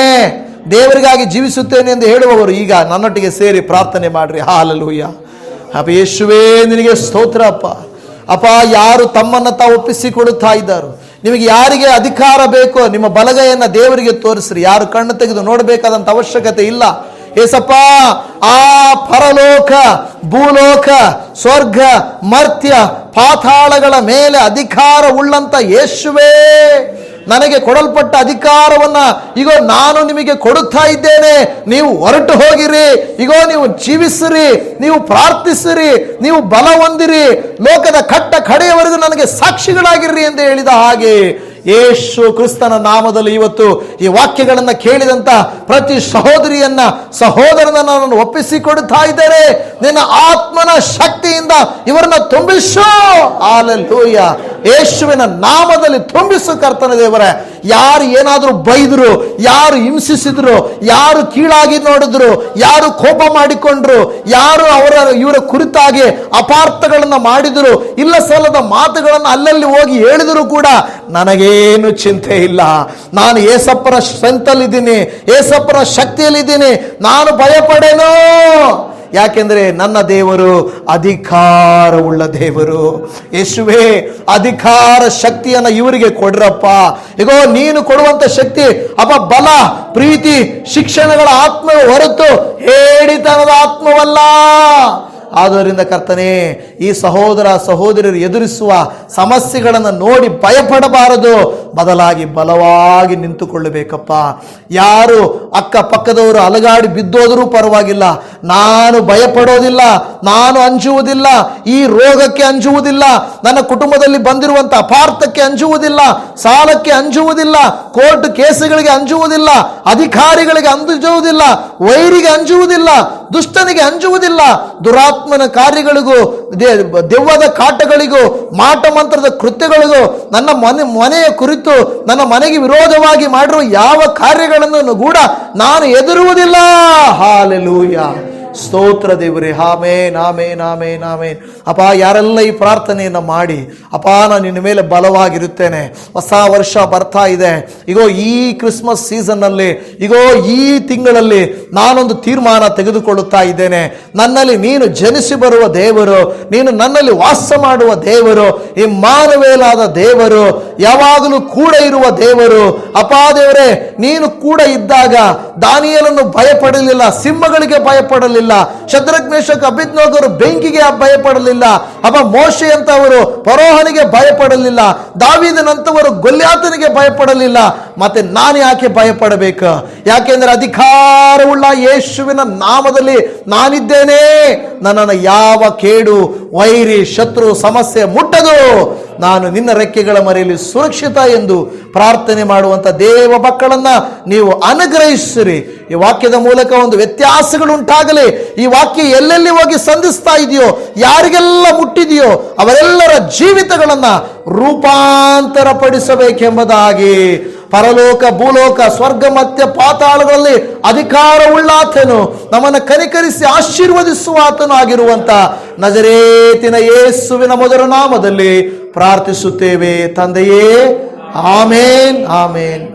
ದೇವರಿಗಾಗಿ ಜೀವಿಸುತ್ತೇನೆ ಎಂದು ಹೇಳುವವರು ಈಗ ನನ್ನೊಟ್ಟಿಗೆ ಸೇರಿ ಪ್ರಾರ್ಥನೆ ಮಾಡ್ರಿ. ಹಾಲೆಲೂಯಾ. ಅಪ್ಪ ಯೇಸುವೇ ನಿನಗೆ ಸ್ತೋತ್ರ ಅಪ್ಪ. ಅಪ್ಪ, ಯಾರು ತಮ್ಮನ್ನು ತಾವು ಒಪ್ಪಿಸಿಕೊಡುತ್ತಾ ಇದ್ದಾರೋ, ನಿಮಗೆ ಯಾರಿಗೆ ಅಧಿಕಾರ ಬೇಕೋ ನಿಮ್ಮ ಬಲಗೈಯನ್ನು ದೇವರಿಗೆ ತೋರಿಸ್ರಿ. ಯಾರು ಕಣ್ಣು ತೆಗೆದು ನೋಡಬೇಕಾದಂಥ ಅವಶ್ಯಕತೆ ಇಲ್ಲ. ಏಸಪ್ಪ, ಆ ಪರಲೋಕ, ಭೂಲೋಕ, ಸ್ವರ್ಗ, ಮರ್ತ್ಯ, ಪಾತಾಳಗಳ ಮೇಲೆ ಅಧಿಕಾರ ಉಳ್ಳಂತ ಯೇಸುವೇ, ನನಗೆ ಕೊಡಲ್ಪಟ್ಟ ಅಧಿಕಾರವನ್ನ ಇಗೋ ನಾನು ನಿಮಗೆ ಕೊಡುತ್ತಾ ಇದ್ದೇನೆ. ನೀವು ಹೊರಟು ಹೋಗಿರಿ, ಇಗೋ ನೀವು ಜೀವಿಸಿರಿ, ನೀವು ಪ್ರಾರ್ಥಿಸಿರಿ, ನೀವು ಬಲ ಹೊಂದಿರಿ, ಲೋಕದ ಕಟ್ಟ ಕಡೆಯವರೆಗೂ ನನಗೆ ಸಾಕ್ಷಿಗಳಾಗಿರ್ರಿ ಎಂದು ಹೇಳಿದ ಹಾಗೆ ಯೇಸು ಕ್ರಿಸ್ತನ ನಾಮದಲ್ಲಿ ಇವತ್ತು ಈ ವಾಕ್ಯಗಳನ್ನು ಕೇಳಿದಂತ ಪ್ರತಿ ಸಹೋದರಿಯನ್ನ, ಸಹೋದರನ ನಾನು ಒಪ್ಪಿಸಿಕೊಡುತ್ತಾ ಇದ್ದೇನೆ. ನಿನ್ನ ಆತ್ಮನ ಶಕ್ತಿಯಿಂದ ಇವರನ್ನ ತುಂಬಿಸು. ಹಲ್ಲೆಲೂಯಾ. ಯೇಸುವಿನ ನಾಮದಲ್ಲಿ ತುಂಬಿಸು ಕರ್ತನ ದೇವರೇ. ಯಾರು ಏನಾದರೂ ಬೈದ್ರು, ಯಾರು ಹಿಂಸಿಸಿದ್ರು, ಯಾರು ಕೀಳಾಗಿ ನೋಡಿದ್ರು, ಯಾರು ಕೋಪ ಮಾಡಿಕೊಂಡ್ರು, ಯಾರು ಇವರ ಕುರಿತಾಗಿ ಅಪಾರ್ಥಗಳನ್ನು ಮಾಡಿದ್ರು, ಇಲ್ಲ ಸಲ್ಲದ ಮಾತುಗಳನ್ನು ಅಲ್ಲಲ್ಲಿ ಹೋಗಿ ಹೇಳಿದ್ರು ಕೂಡ ನನಗೇನು ಚಿಂತೆ ಇಲ್ಲ. ನಾನು ಏಸಪ್ಪನ ಸ್ಟ್ರೆಂತಲ್ಲಿದ್ದೀನಿ, ಏಸಪ್ಪನ ಶಕ್ತಿಯಲ್ಲಿದ್ದೀನಿ, ನಾನು ಭಯಪಡೇನು. ಯಾಕೆಂದ್ರೆ ನನ್ನ ದೇವರು ಅಧಿಕಾರವುಳ್ಳ ದೇವರು. ಯೇಸುವೇ, ಅಧಿಕಾರ ಶಕ್ತಿಯನ್ನ ಇವರಿಗೆ ಕೊಡ್ರಪ್ಪ. ಇಗೋ ನೀನು ಕೊಡುವಂತ ಶಕ್ತಿ ಅಪ್ಪ ಬಲ, ಪ್ರೀತಿ, ಶಿಕ್ಷಣಗಳ ಆತ್ಮವೇ ಹೊರತು ಹೇಳಿತನದ ಆತ್ಮವಲ್ಲ. ಆದ್ದರಿಂದ ಕರ್ತನೇ, ಈ ಸಹೋದರ ಸಹೋದರರು ಎದುರಿಸುವ ಸಮಸ್ಯೆಗಳನ್ನು ನೋಡಿ ಭಯಪಡಬಾರದು, ಬದಲಾಗಿ ಬಲವಾಗಿ ನಿಂತುಕೊಳ್ಳಬೇಕಪ್ಪ. ಯಾರು ಅಕ್ಕಪಕ್ಕದವರು ಅಲಗಾಡಿ ಬಿದ್ದೋದರೂ ಪರವಾಗಿಲ್ಲ, ನಾನು ಭಯಪಡೋದಿಲ್ಲ, ನಾನು ಅಂಜುವುದಿಲ್ಲ, ಈ ರೋಗಕ್ಕೆ ಅಂಜುವುದಿಲ್ಲ, ನನ್ನ ಕುಟುಂಬದಲ್ಲಿ ಬಂದಿರುವಂಥ ಅಪಾರ್ಥಕ್ಕೆ ಅಂಜುವುದಿಲ್ಲ, ಸಾಲಕ್ಕೆ ಅಂಜುವುದಿಲ್ಲ, ಕೋರ್ಟ್ ಕೇಸುಗಳಿಗೆ ಅಂಜುವುದಿಲ್ಲ, ಅಧಿಕಾರಿಗಳಿಗೆ ಅಂಜುವುದಿಲ್ಲ, ವೈರಿಗೆ ಅಂಜುವುದಿಲ್ಲ, ದುಷ್ಟನಿಗೆ ಅಂಜುವುದಿಲ್ಲ, ದುರಾತ್ಮನ ಕಾರ್ಯಗಳಿಗೂ, ದೆವ್ವದ ಕಾಟಗಳಿಗೂ, ಮಾಟ ಮಂತ್ರದ ಕೃತ್ಯಗಳಿಗೂ, ನನ್ನ ಮನೆಯ ಕುರಿತು, ನನ್ನ ಮನೆಗೆ ವಿರೋಧವಾಗಿ ಮಾಡಿರುವ ಯಾವ ಕಾರ್ಯಗಳನ್ನು ಕೂಡ ನಾನು ಎದುರುವುದಿಲ್ಲ. ಹಾಲೆಲೂಯಾ. ಸ್ತೋತ್ರ ದೇವರೇ. ಆಮೇನ್, ಆಮೇನ್, ಆಮೇನ್, ಆಮೇನ್. ಅಪ್ಪ, ಯಾರೆಲ್ಲ ಈ ಪ್ರಾರ್ಥನೆಯನ್ನು ಮಾಡಿ, ಅಪ್ಪ ನಾನು ನಿನ್ನ ಮೇಲೆ ಬಲವಾಗಿರುತ್ತೇನೆ, ಹೊಸ ವರ್ಷ ಬರ್ತಾ ಇದೆ, ಇಗೋ ಈ ಕ್ರಿಸ್ಮಸ್ ಸೀಸನ್ನಲ್ಲಿ, ಇಗೋ ಈ ತಿಂಗಳಲ್ಲಿ ನಾನೊಂದು ತೀರ್ಮಾನ ತೆಗೆದುಕೊಳ್ಳುತ್ತಾ ಇದ್ದೇನೆ. ನನ್ನಲ್ಲಿ ನೀನು ಜನಿಸಿ ಬರುವ ದೇವರು, ನೀನು ನನ್ನಲ್ಲಿ ವಾಸ ಮಾಡುವ ದೇವರು, ಇಮ್ಮಾನುವೇಲಾದ ದೇವರು, ಯಾವಾಗಲೂ ಕೂಡ ಇರುವ ದೇವರು. ಅಪ್ಪ ದೇವರೇ, ನೀನು ಕೂಡ ಇದ್ದಾಗ ದಾನಿಯೇಲನು ಭಯಪಡಲಿಲ್ಲ, ಸಿಂಹಗಳಿಗೆ ಭಯಪಡಲಿಲ್ಲ, ಶದ್ರಕ್ ಮೇಷಕ್ ಅಬೇದ್ನೆಗೋರು ಬೆಂಕಿಗೆ ಭಯಪಡಲಿಲ್ಲ. ಅಪ್ಪ, ಮೋಶೆ ಅಂತವರು ಫರೋಹನಿಗೆ ಭಯಪಡಲಿಲ್ಲ, ದಾವೀದನಂತವರು ಗೊಲ್ಯಾತನಿಗೆ ಭಯಪಡಲಿಲ್ಲ. ಮತ್ತೆ ನಾನು ಯಾಕೆ ಭಯಪಡಬೇಕು? ಯಾಕೆಂದ್ರೆ ಅಧಿಕಾರವುಳ್ಳ ಯೇಸುವಿನ ನಾಮದಲ್ಲಿ ನಾನಿದ್ದೇನೆ. ನನ್ನನ್ನು ಯಾವ ಕೇಡು, ವೈರಿ, ಶತ್ರು, ಸಮಸ್ಯೆ ಮುಟ್ಟದು. ನಾನು ನಿನ್ನ ರೆಕ್ಕೆಗಳ ಮರೆಯಲ್ಲಿ ಸುರಕ್ಷಿತ ಎಂದು ಪ್ರಾರ್ಥನೆ ಮಾಡುವಂಥ ದೇವ ಮಕ್ಕಳನ್ನ ನೀವು ಅನುಗ್ರಹಿಸಿರಿ. ಈ ವಾಕ್ಯದ ಮೂಲಕ ಒಂದು ವ್ಯತ್ಯಾಸಗಳು ಉಂಟಾಗಲಿ. ಈ ವಾಕ್ಯ ಎಲ್ಲೆಲ್ಲಿ ಹೋಗಿ ಸಂಧಿಸ್ತಾ ಇದೆಯೋ, ಯಾರಿಗೆಲ್ಲ ಮುಟ್ಟಿದೆಯೋ ಅವರೆಲ್ಲರ ಜೀವಿತಗಳನ್ನ ರೂಪಾಂತರ ಪಡಿಸಬೇಕೆಂಬುದಾಗಿ ಪರಲೋಕ, ಭೂಲೋಕ, ಸ್ವರ್ಗ ಮಧ್ಯ ಪಾತಾಳಗಳಲ್ಲಿ ಅಧಿಕಾರವುಳ್ಳಾತನು, ನಮ್ಮನ್ನು ಕನಿಕರಿಸಿ ಆಶೀರ್ವದಿಸುವ ಆತನು ಆಗಿರುವಂತ ನಜರೇತಿನ ಯೇಸುವಿನ ಮೊದಲ ನಾಮದಲ್ಲಿ ಪ್ರಾರ್ಥಿಸುತ್ತೇವೆ ತಂದೆಯೇ. ಆಮೇನ್, ಆಮೇನ್.